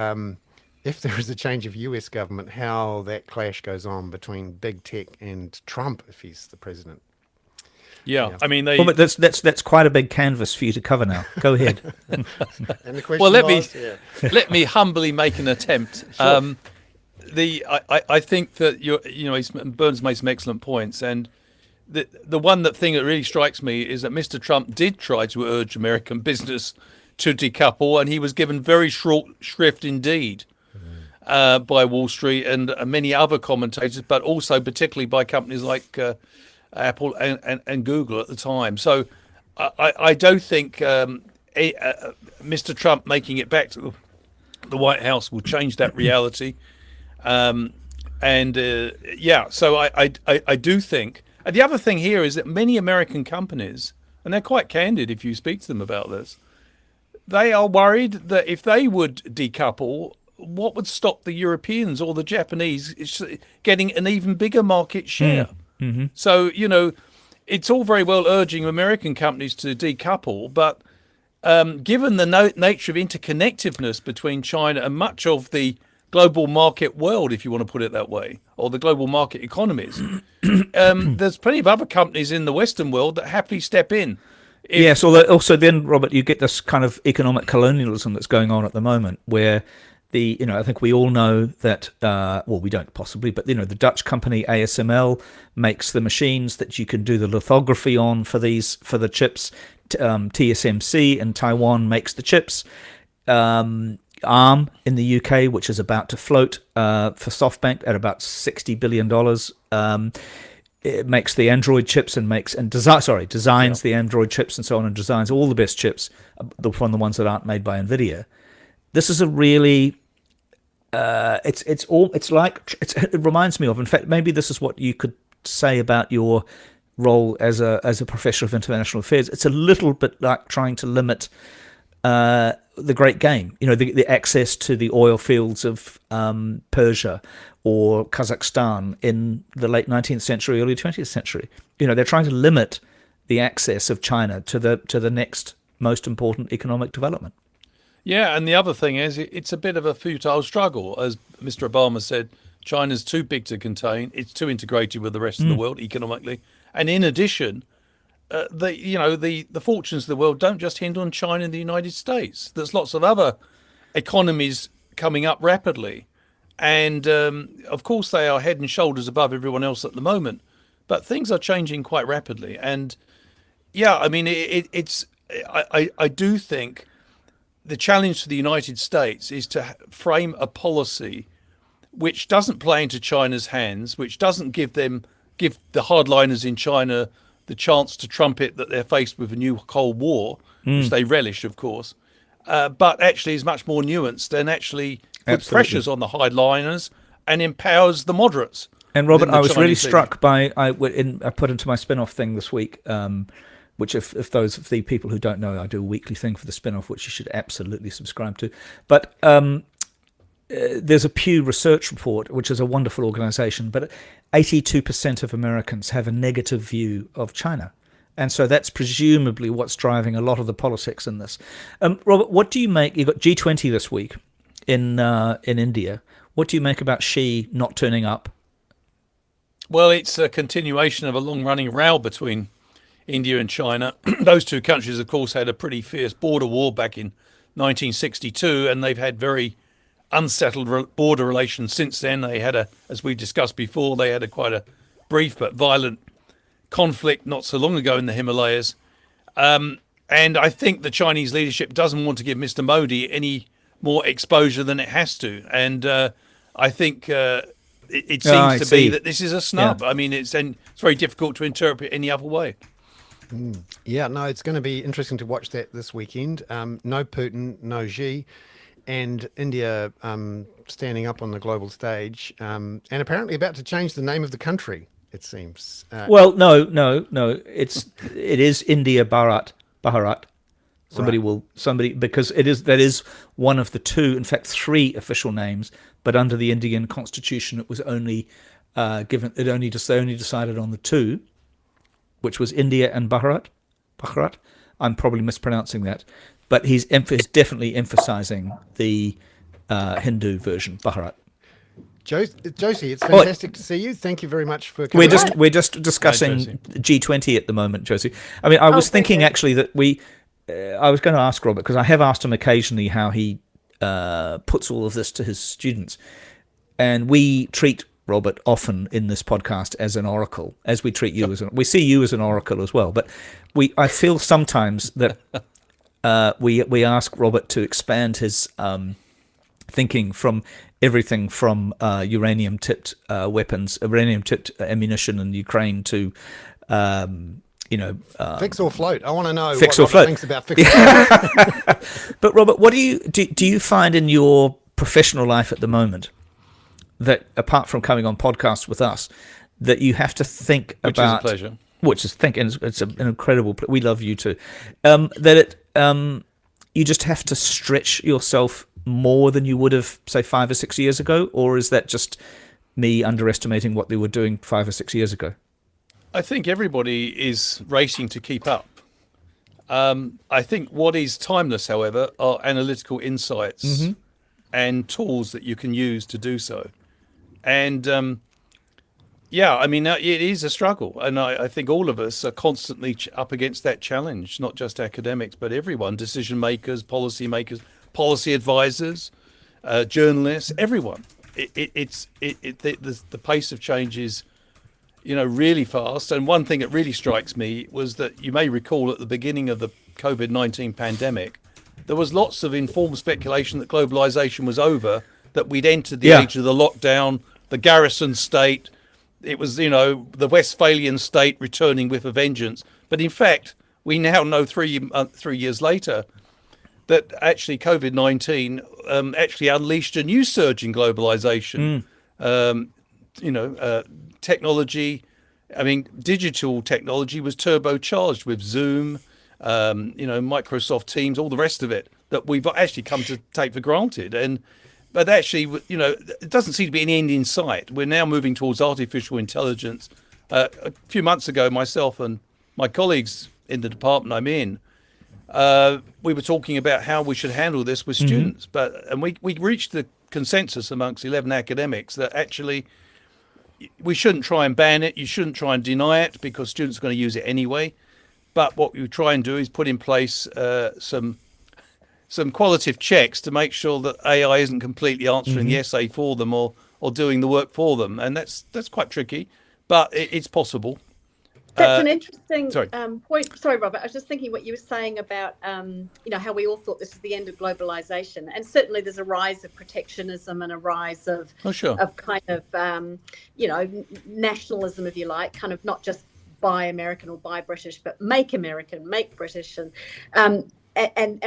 if there is a change of US government, how that clash goes on between big tech and Trump if he's the president. Yeah, I mean, Well, but that's quite a big canvas for you to cover now. Go ahead. And the question well, was, let me humbly make an attempt. I think that Burns made some excellent points, and the thing that really strikes me is that Mr. Trump did try to urge American business to decouple, and he was given very short shrift indeed by Wall Street and many other commentators, but also particularly by companies like Apple and Google at the time. So I don't think Mr. Trump making it back to the White House will change that reality. So I do think. And the other thing here is that many American companies, and they're quite candid if you speak to them about this, they are worried that if they would decouple, what would stop the Europeans or the Japanese getting an even bigger market share? Mm-hmm. So, it's all very well urging American companies to decouple, but given the nature of interconnectedness between China and much of the global market world, if you want to put it that way, or the global market economies, there's plenty of other companies in the Western world that happily step in. Yes, also then, Robert, you get this kind of economic colonialism that's going on at the moment, where I think we all know that, we don't possibly, but the Dutch company ASML makes the machines that you can do the lithography on for the chips. TSMC in Taiwan makes the chips. ARM in the UK, which is about to float for SoftBank at about $60 billion. It makes the Android chips and designs the Android chips and so on, and designs all the best chips from the ones that aren't made by NVIDIA. This is a really, it reminds me of, in fact, maybe this is what you could say about your role as a professor of international affairs. It's a little bit like trying to limit the great game, the access to the oil fields of Persia or Kazakhstan in the late 19th century, early 20th century. They're trying to limit the access of China to the next most important economic development. Yeah, and the other thing is it's a bit of a futile struggle. As Mr. Obama said, China's too big to contain. It's too integrated with the rest of the world economically. And in addition, the fortunes of the world don't just hinge on China and the United States. There's lots of other economies coming up rapidly. And, of course, they are head and shoulders above everyone else at the moment. But things are changing quite rapidly. And, yeah, I mean, I do think the challenge to the United States is to frame a policy which doesn't play into China's hands, which doesn't give the hardliners in China the chance to trumpet that they're faced with a new Cold War, which they relish, of course, but actually is much more nuanced and actually puts pressures on the hardliners and empowers the moderates. And Robert, I was really struck by, I put into my spin-off thing this week, which if those of the people who don't know, I do a weekly thing for the spin-off, which you should absolutely subscribe to. But there's a Pew Research report, which is a wonderful organization, but 82% of Americans have a negative view of China. And so that's presumably what's driving a lot of the politics in this. Robert, what do you make? You've got G20 this week in India. What do you make about Xi not turning up? Well, it's a continuation of a long-running row between India and China. Those two countries, of course, had a pretty fierce border war back in 1962, and they've had very unsettled border relations since then. They had as we discussed before, they had quite a brief but violent conflict not so long ago in the Himalayas. And I think the Chinese leadership doesn't want to give Mr. Modi any more exposure than it has to. And I think it seems to be that this is a snub. Yeah. I mean, it's very difficult to interpret any other way. Yeah, no, it's going to be interesting to watch that this weekend. No Putin, no Xi, and India standing up on the global stage, and apparently about to change the name of the country, it seems. Well, no. It is India Bharat. Somebody because that is one of the two, in fact, three official names. But under the Indian constitution, it was only given. They only decided on the two, which was India and Bharat. I'm probably mispronouncing that, but he's definitely emphasizing the Hindu version, Bharat. Josie, it's fantastic to see you. Thank you very much for coming. We're just discussing G20 at the moment, Josie. I mean, I was thinking actually that I was going to ask Robert, because I have asked him occasionally how he puts all of this to his students, and we treat Robert often in this podcast as an oracle, as we treat you we see you as an oracle as well. But I feel sometimes that we ask Robert to expand his thinking from everything from uranium-tipped weapons, uranium-tipped ammunition in Ukraine to fix or float. I want to know what Robert thinks about fix or float. But Robert, what do you find in your professional life at the moment that, apart from coming on podcasts with us, that you have to think about? Which is a pleasure. Which is it's an incredible. We love you too. You just have to stretch yourself more than you would have, say, 5 or 6 years ago, or is that just me underestimating what they were doing 5 or 6 years ago? I think everybody is racing to keep up. I think what is timeless, however, are analytical insights and tools that you can use to do so. And I mean, it is a struggle. And I think all of us are constantly up against that challenge, not just academics, but everyone, decision makers, policy advisors, journalists, everyone. The pace of change is, really fast. And one thing that really strikes me was that you may recall at the beginning of the COVID-19 pandemic, there was lots of informed speculation that globalization was over, that we'd entered the age of the lockdown, the garrison state. It was, the Westphalian state returning with a vengeance. But in fact, we now know 3 years later that actually COVID-19 actually unleashed a new surge in globalization. Technology, digital technology was turbocharged with Zoom, Microsoft Teams, all the rest of it that we've actually come to take for granted. But actually, it doesn't seem to be any end in sight. We're now moving towards artificial intelligence. A few months ago, myself and my colleagues in the department I'm in, we were talking about how we should handle this with students. And we reached the consensus amongst 11 academics that actually we shouldn't try and ban it. You shouldn't try and deny it, because students are going to use it anyway. But what we try and do is put in place some qualitative checks to make sure that AI isn't completely answering the essay for them or doing the work for them. And that's quite tricky, but it's possible. That's an interesting point. Sorry, Robert. I was just thinking what you were saying about, how we all thought this was the end of globalization. And certainly there's a rise of protectionism and a rise of kind of, nationalism, if you like, kind of not just buy American or buy British, but make American, make British. And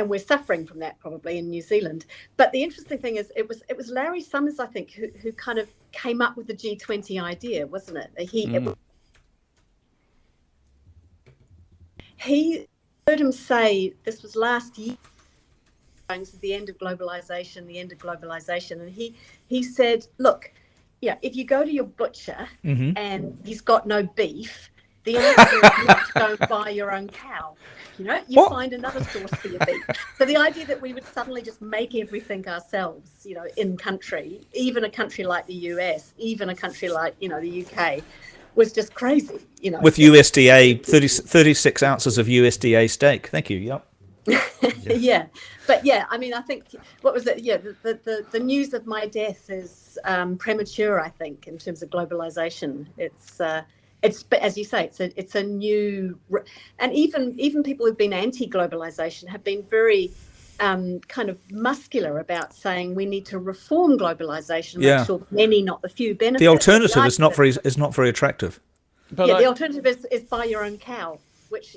we're suffering from that probably in New Zealand. But the interesting thing is it was Larry Summers, I think, who kind of came up with the G20 idea, wasn't it? He heard him say this was last year, the end of globalization, and he said, look, if you go to your butcher and he's got no beef, the answer is not to go and buy your own cow. Find another source for your beef. So the idea that we would suddenly just make everything ourselves, in country, even a country like the US, even a country like, the UK, was just crazy, With USDA, 36 ounces of USDA steak. Thank you. Yep. Yeah, but yeah, I mean, I think what was it? Yeah, the news of my death is premature. I think in terms of globalization, but as you say, it's a new, and even people who've been anti-globalization have been very kind of muscular about saying we need to reform globalization and make Yeah. sure many, not the few, benefit. The alternative is not very attractive. But yeah, the alternative is buy your own cow, which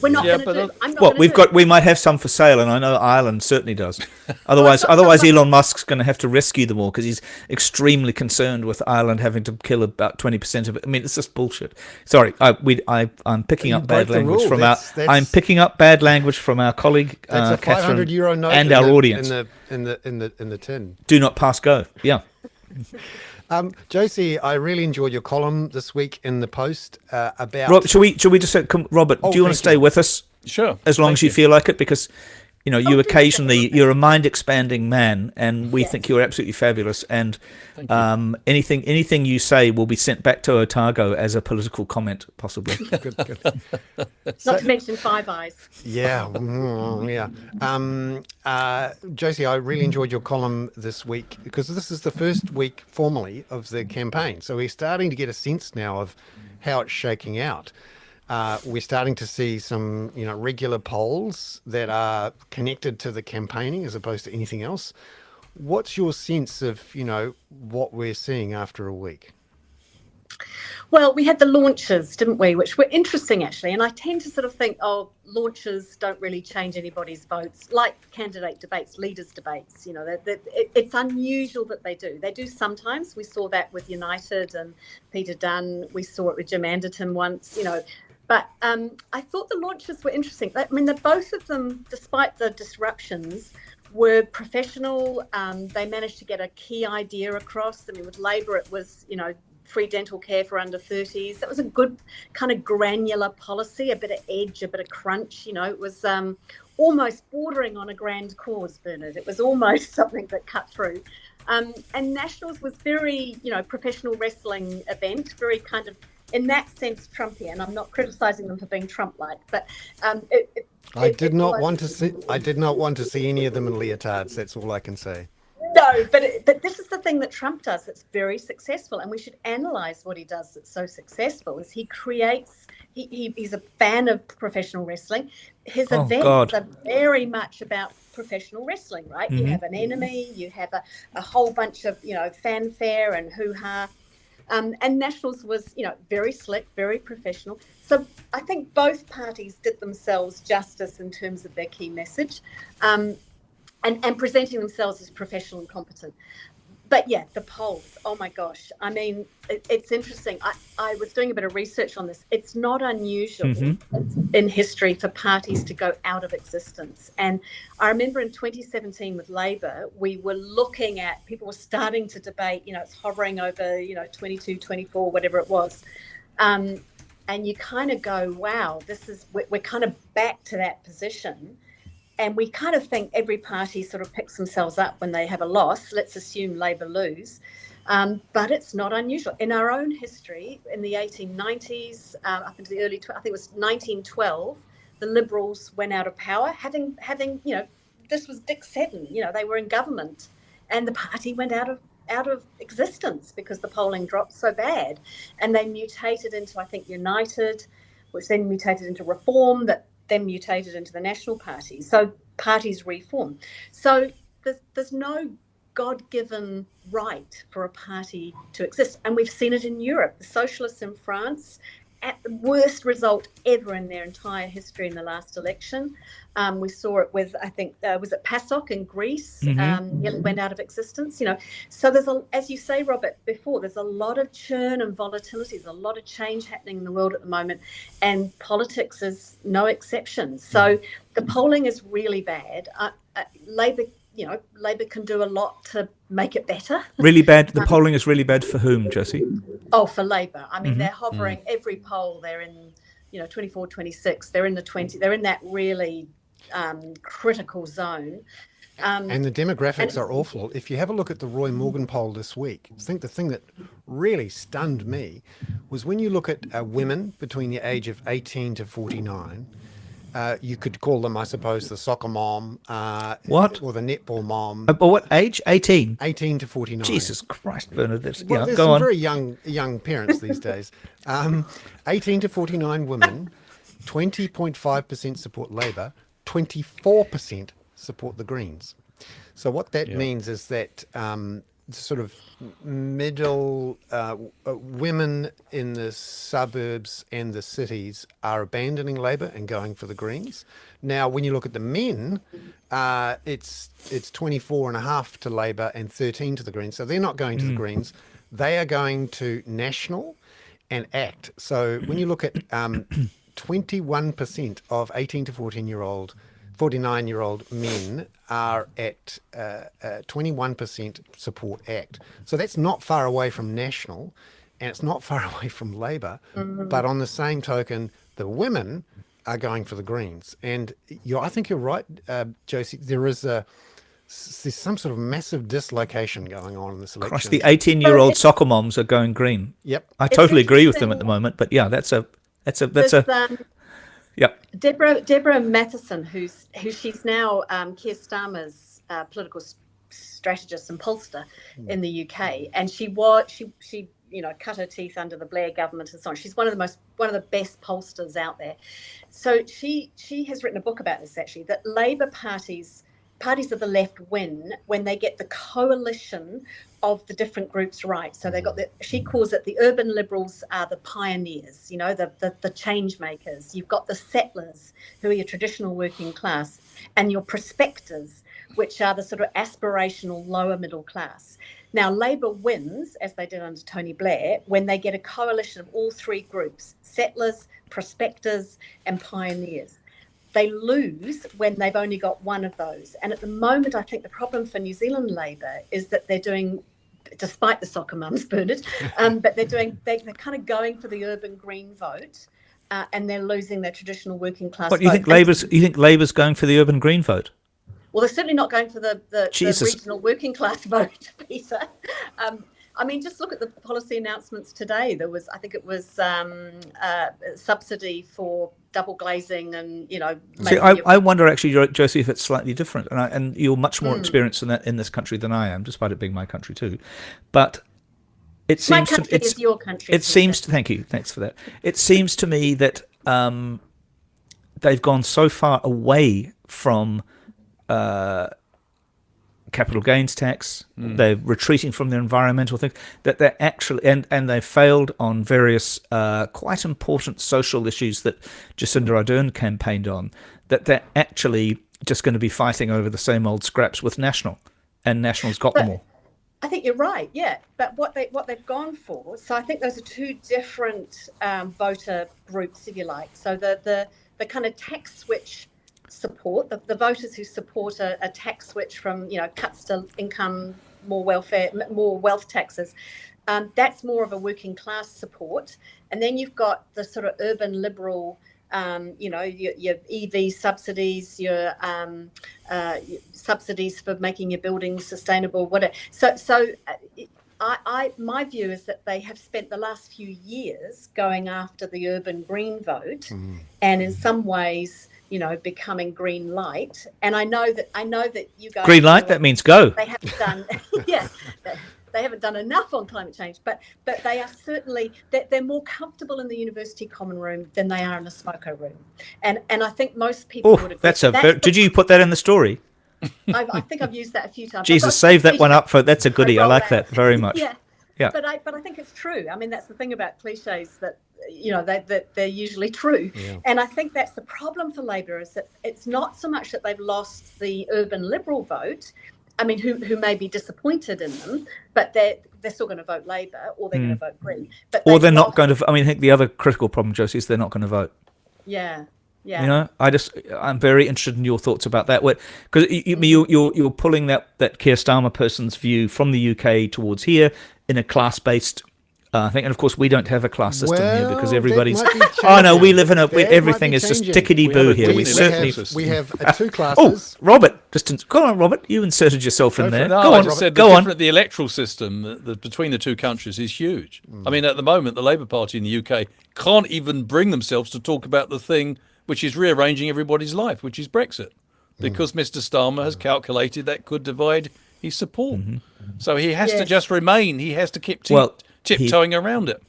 we're not going to do. I'm not well, going to do. We might have some for sale, and I know Ireland certainly does. Otherwise, Elon Musk's going to have to rescue them all because he's extremely concerned with Ireland having to kill about 20% of it. I mean, it's just bullshit. Sorry, I'm picking up bad language from I'm picking up bad language from our colleague that's a €500 note and our audience in the tin. Do not pass go. Yeah. Josie, I really enjoyed your column this week in the Post about. Should we just say, Robert? Do you want to stay with us? Sure. As long as you feel like it, because you occasionally you're a mind expanding man, and we think you're absolutely fabulous. And anything you say will be sent back to Otago as a political comment, possibly. Good. Not to mention Five Eyes. Yeah, Josie, I really enjoyed your column this week because this is the first week formally of the campaign. So we're starting to get a sense now of how it's shaking out. We're starting to see some, regular polls that are connected to the campaigning as opposed to anything else. What's your sense of, what we're seeing after a week? Well, we had the launches, didn't we, which were interesting, actually. And I tend to sort of think, launches don't really change anybody's votes, like candidate debates, leaders debates. It's unusual that they do. They do sometimes. We saw that with United and Peter Dunn. We saw it with Jim Anderton once, But I thought the launches were interesting. I mean, both of them, despite the disruptions, were professional. They managed to get a key idea across. I mean, with Labor, it was, free dental care for under 30s. That was a good kind of granular policy, a bit of edge, a bit of crunch. It was almost bordering on a grand cause, Bernard. It was almost something that cut through. And Nationals was very, professional wrestling event, very kind of, in that sense, Trumpian. I'm not criticising them for being Trump-like, but I did not want to see any of them in leotards. That's all I can say. No, but this is the thing that Trump does that's very successful, and we should analyse what he does that's so successful. Is he creates? He's a fan of professional wrestling. His events are very much about professional wrestling, right? Mm-hmm. You have an enemy, you have a whole bunch of fanfare and hoo-ha. And Nationals was, very slick, very professional. So I think both parties did themselves justice in terms of their key message, and presenting themselves as professional and competent. But yeah, the polls, oh my gosh. I mean, it's interesting. I was doing a bit of research on this. It's not unusual in history for parties to go out of existence. And I remember in 2017 with Labor, we were looking at, people were starting to debate, it's hovering over, 22, 24, whatever it was. And you kind of go, wow, we're kind of back to that position. And we kind of think every party sort of picks themselves up when they have a loss. Let's assume Labor lose. But it's not unusual. In our own history, in the 1890s, up into the early, I think it was 1912, the Liberals went out of power, having this was Dick Seddon, they were in government, and the party went out of existence because the polling dropped so bad. And they mutated into, I think, United, which then mutated into Reform, that then mutated into the National Party. So parties reform. So there's no God-given right for a party to exist. And we've seen it in Europe. The socialists in France, at the worst result ever in their entire history in the last election. We saw it with, I think, was it PASOK in Greece? It went out of existence. So as you say, Robert, before, there's a lot of churn and volatility. There's a lot of change happening in the world at the moment, and politics is no exception. So the polling is really bad. Labor can do a lot to make it better. Really bad. The polling is really bad for whom, Josie? Oh, for Labor. I mean, they're hovering every poll. They're in, 24, 26. They're in the 20. They're in that really critical zone. And the demographics are awful. If you have a look at the Roy Morgan poll this week, I think the thing that really stunned me was when you look at women between the age of 18 to 49, You could call them, I suppose, the soccer mom, What? or the netball mom. But what age? 18. 18 to 49. Jesus Christ, Bernard. There's There's go some on. very young parents these days. 18 to 49 women, 20.5% support Labour, 24% support the Greens. So what that means is that sort of middle women in the suburbs and the cities are abandoning Labour and going for the Greens. Now, when you look at the men, it's 24.5 to Labour and 13 to the Greens. So they're not going to the Greens. They are going to National and ACT. So when you look at 21% of 18 to 49-year-old men are at 21% support ACT. So that's not far away from National, and it's not far away from Labour. But on the same token, the women are going for the Greens. And I think you're right, Josie. There's some sort of massive dislocation going on in this election. Christ, the 18-year-old soccer moms are going green. Yep. I totally agree with them at the moment, but yeah, that's a yep. Deborah Matheson, who she's now Keir Starmer's political strategist and pollster in the UK, and she cut her teeth under the Blair government and so on. She's one of the best pollsters out there. So she has written a book about this, actually, that Labour parties of the left win when they get the coalition of the different groups right. So they got she calls it the urban liberals are the pioneers, the change makers. You've got the settlers, who are your traditional working class, and your prospectors, which are the sort of aspirational lower middle class. Now, Labour wins, as they did under Tony Blair, when they get a coalition of all three groups: settlers, prospectors, and pioneers. They lose when they've only got one of those. And at the moment, I think the problem for New Zealand Labour is that they're doing, despite the soccer mums, Bernard, but they're kind of going for the urban green vote, and they're losing their traditional working class vote. You think Labour's going for the urban green vote? Well, they're certainly not going for the regional working class vote, Peter. I mean, just look at the policy announcements today. There was, I think it was subsidy for double glazing, and See, I wonder actually, Josie, if it's slightly different, and you're much more experienced in that in this country than I am, despite it being my country too. But it seems my country is your country. Thank you, thanks for that. It seems to me that they've gone so far away from capital gains tax. They're retreating from their environmental things, that they're actually and they failed on various quite important social issues that Jacinda Ardern campaigned on, that they're actually just going to be fighting over the same old scraps with National, and National's got them all. I think you're right, yeah. But what they've gone for, so I think those are two different voter groups, if you like. So the kind of tax switch support, the voters who support a tax switch from cuts to income, more welfare, more wealth taxes, that's more of a working class support. And then you've got the sort of urban liberal, your EV subsidies, your subsidies for making your buildings sustainable, whatever. So my view is that they have spent the last few years going after the urban green vote, and in some ways, becoming green light. And I know that you guys green light, that means go. They haven't done, they haven't done enough on climate change, but they are certainly, they're more comfortable in the university common room than they are in the smoko room. And I think most people would agree. Did you put that in the story? I think I've used that a few times. Jesus, save that one up that's a goodie. I like that very much. Yeah. But I think it's true. I mean, that's the thing about cliches, that that they're usually true. Yeah. And I think that's the problem for Labour, is that it's not so much that they've lost the urban liberal vote. I mean, who may be disappointed in them, but they're still going to vote Labour, or they're going to vote Green. Or they're not going to. I mean, I think the other critical problem, Josie, is they're not going to vote. Yeah. Yeah. I'm very interested in your thoughts about that, because you're pulling that Keir Starmer person's view from the UK towards here in a class-based thing, and of course we don't have a class system here because everybody's. Oh no, we live in everything is just tickety-boo here. We have two classes. Oh, Robert, go on, Robert. You inserted yourself in there. No, go I on. just said the electoral system between the two countries is huge. I mean, at the moment, the Labour Party in the UK can't even bring themselves to talk about the thing which is rearranging everybody's life, which is Brexit, because Mr. Starmer has calculated that could divide his support. So he has to just remain. He has to keep tiptoeing around it.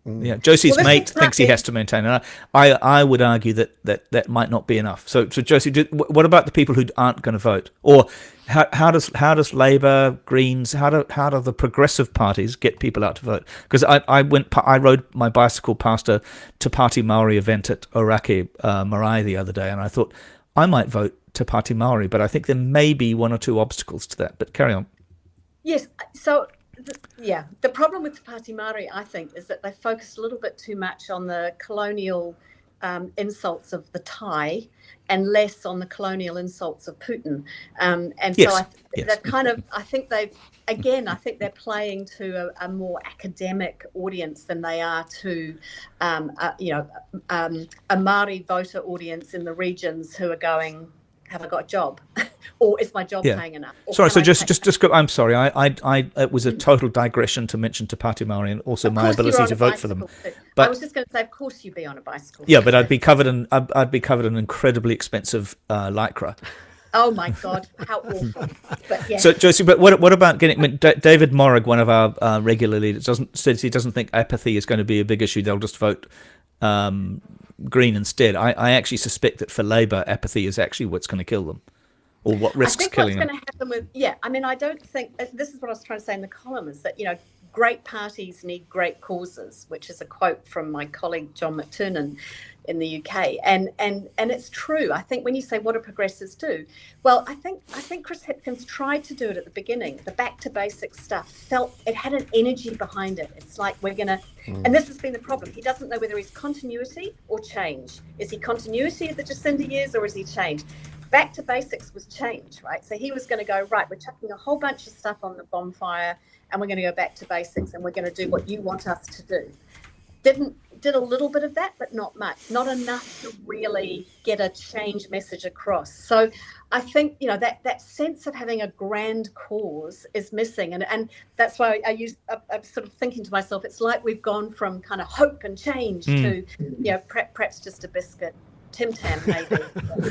Yeah, Josie's mate thinks he has to maintain it. I would argue that might not be enough. So Josie, what about the people who aren't going to vote? Or how does Labour, Greens, how do the progressive parties get people out to vote? Because I rode my bicycle past a Te Pāti Māori event at Orake Marae the other day, and I thought I might vote Te Pāti Māori, but I think there may be one or two obstacles to that. But carry on. Yes, so. The problem with Te Pāti Māori, I think, is that they focus a little bit too much on the colonial insults of the Thai and less on the colonial insults of Putin. They've kind of, I think they're playing to a more academic audience than they are to, a Māori voter audience in the regions who are going, have I got a job? Or is my job paying enough? Sorry, so just go. I'm sorry. It was a total digression to mention Te Pāti Māori and also my ability to vote for them. But I was just going to say, of course, you'd be on a bicycle. Yeah, but I'd be covered in incredibly expensive lycra. Oh my God, how awful! But yes. So Josie, but what about getting David Morrig, one of our regular leaders, says he doesn't think apathy is going to be a big issue. They'll just vote Green instead. I actually suspect that for Labour, apathy is actually what's going to kill them, or what risks killing them. I think what's going to happen with, I mean, I don't think, this is what I was trying to say in the column, is that, great parties need great causes, which is a quote from my colleague John McTernan in the UK. And it's true. I think when you say what do progressives do? Well, I think Chris Hipkins tried to do it at the beginning. The back to basics stuff it had an energy behind it. It's like we're going to, and this has been the problem. He doesn't know whether he's continuity or change. Is he continuity of the Jacinda years or is he change? Back to basics was change, right? So he was going to go, right, we're chucking a whole bunch of stuff on the bonfire and we're going to go back to basics and we're going to do what you want us to do. Did a little bit of that, but not much, not enough to really get a change message across. So I think, that sense of having a grand cause is missing. And that's why I'm sort of thinking to myself, it's like we've gone from kind of hope and change to, perhaps just a biscuit. Tim Tam, maybe.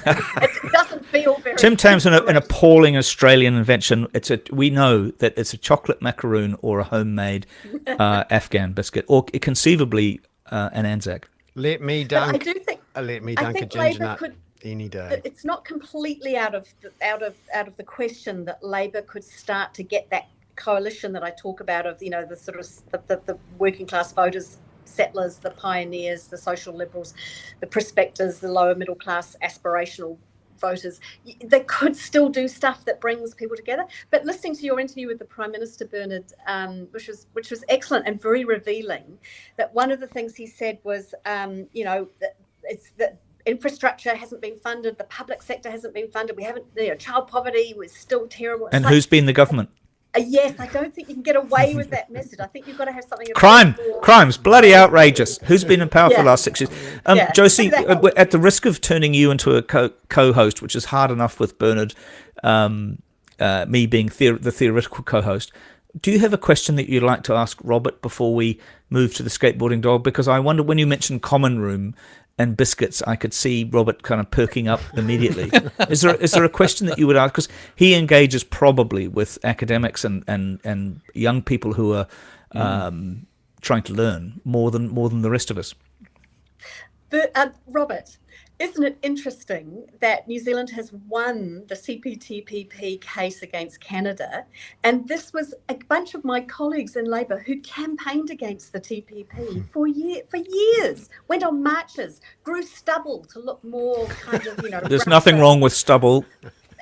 It doesn't feel very. Tim Tam's an appalling Australian invention. We know that it's a chocolate macaroon or a homemade Afghan biscuit, or conceively an Anzac. Let me dunk. I do think. Let me dunk a ginger nut any day. It's not completely out of the question that Labor could start to get that coalition that I talk about of the sort of the working class voters. Settlers, the pioneers, the social liberals, the prospectors, the lower middle class aspirational voters. They could still do stuff that brings people together. But listening to your interview with the Prime Minister, Bernard, which was excellent and very revealing, that one of the things he said was, that infrastructure hasn't been funded, the public sector hasn't been funded, we haven't, child poverty was still terrible. And who's been the government? Yes, I don't think you can get away with that message. I think you've got to have something. Crime's bloody outrageous. Who's been in power for the last 6 years? Josie, exactly. At the risk of turning you into a co-host, which is hard enough with Bernard, me being the theoretical co-host, do you have a question that you'd like to ask Robert before we move to the skateboarding dog? Because I wonder, when you mentioned common room and biscuits, I could see Robert kind of perking up immediately. Is there a question that you would ask? Because he engages probably with academics and young people who are trying to learn more than the rest of us. But Robert, isn't it interesting that New Zealand has won the CPTPP case against Canada? And this was a bunch of my colleagues in Labor who campaigned against the TPP for years, went on marches, grew stubble to look more kind of, There's nothing wrong with stubble.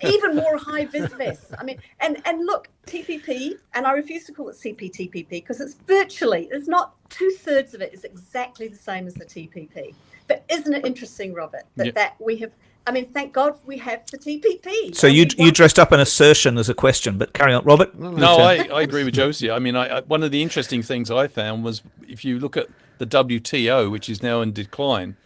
Even more high vis vests. I mean, and look, TPP, and I refuse to call it CPTPP because it's not 2/3 of it is exactly the same as the TPP. But isn't it interesting, Robert, that we have, thank God we have the TPP. So you dressed up an assertion as a question, but carry on, Robert. No, I agree with Josie. One of the interesting things I found was, if you look at the WTO, which is now in decline,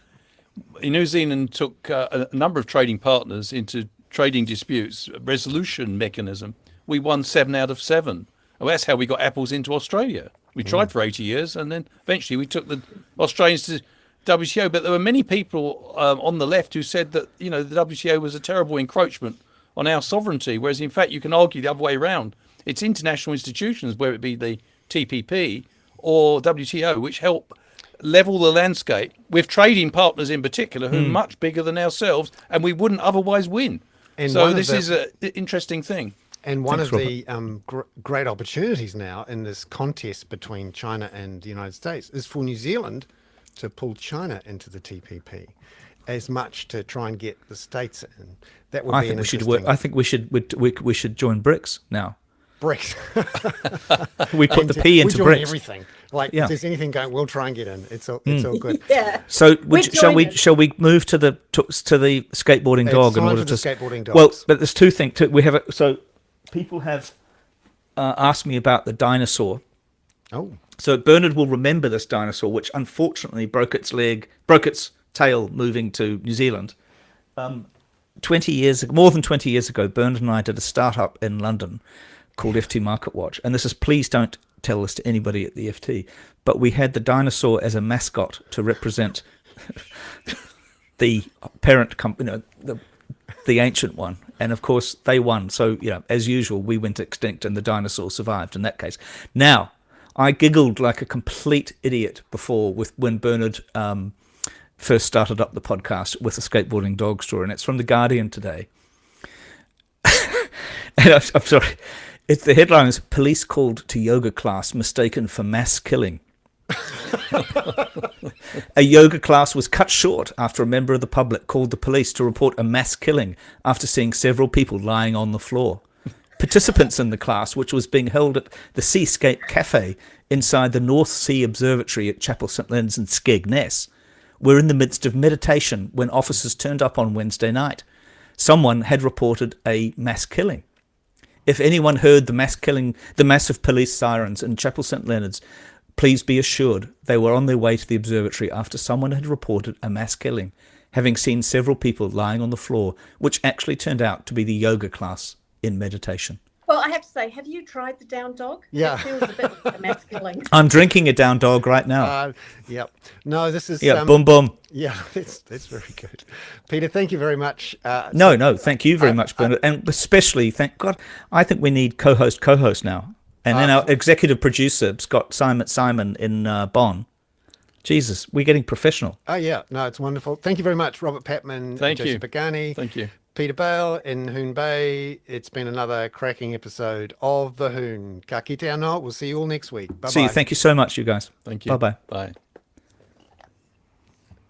New Zealand took a number of trading partners into trading disputes resolution mechanism. We won 7 out of 7. Well, that's how we got apples into Australia. We tried for 80 years, and then eventually we took the Australians WTO, but there were many people on the left who said that, the WTO was a terrible encroachment on our sovereignty, whereas in fact you can argue the other way around. It's international institutions, whether it be the TPP or WTO, which help level the landscape with trading partners in particular who are much bigger than ourselves, and we wouldn't otherwise win. And so this is an interesting thing. And one of the great opportunities now in this contest between China and the United States is for New Zealand to pull China into the TPP, as much to try and get the states in. That would be an interesting. I think we should join BRICS now. BRICS. We put the P into BRICS. Everything. If there's anything going, we'll try and get in. It's all good. Yeah. So shall we move to the skateboarding dog? It's time for the skateboarding dogs. Well, but there's two things. We have so people have asked me about the dinosaur. Oh. So Bernard will remember this dinosaur, which unfortunately broke its tail moving to New Zealand. More than 20 years ago, Bernard and I did a startup in London called FT Market Watch. And this is, please don't tell this to anybody at the FT, but we had the dinosaur as a mascot to represent the parent company, the ancient one. And of course they won. So, as usual, we went extinct and the dinosaur survived in that case. Now, I giggled like a complete idiot before when Bernard first started up the podcast with a skateboarding dog story, and it's from The Guardian today. And I'm sorry. The headline is, "Police called to yoga class mistaken for mass killing." A yoga class was cut short after a member of the public called the police to report a mass killing after seeing several people lying on the floor. Participants in the class, which was being held at the Seascape Cafe inside the North Sea Observatory at Chapel St Leonard's in Skegness, were in the midst of meditation when officers turned up on Wednesday night. Someone had reported a mass killing. If anyone heard the massive police sirens in Chapel St Leonard's, please be assured they were on their way to the observatory after someone had reported a mass killing, having seen several people lying on the floor, which actually turned out to be the yoga class in meditation. Well, I have to say, have you tried the down dog? Yeah. It feels a bit like a mass killing. I'm drinking a down dog right now. Yep. No, this is... boom, boom. Yeah, that's very good. Peter, thank you very much. No, thank you very much, Bernard. And especially, thank God, I think we need co-host now. And then our executive producer, Scott Simon in Bonn. Jesus, we're getting professional. Oh, yeah. No, it's wonderful. Thank you very much, Robert Patman. Thank you. Joseph Pagani. Thank you. Peter Bale in Hoon Bay. It's been another cracking episode of The Hoon. Ka kite anō. We'll see you all next week. Bye-bye. See you. Thank you so much, you guys. Thank you. Bye-bye. Bye.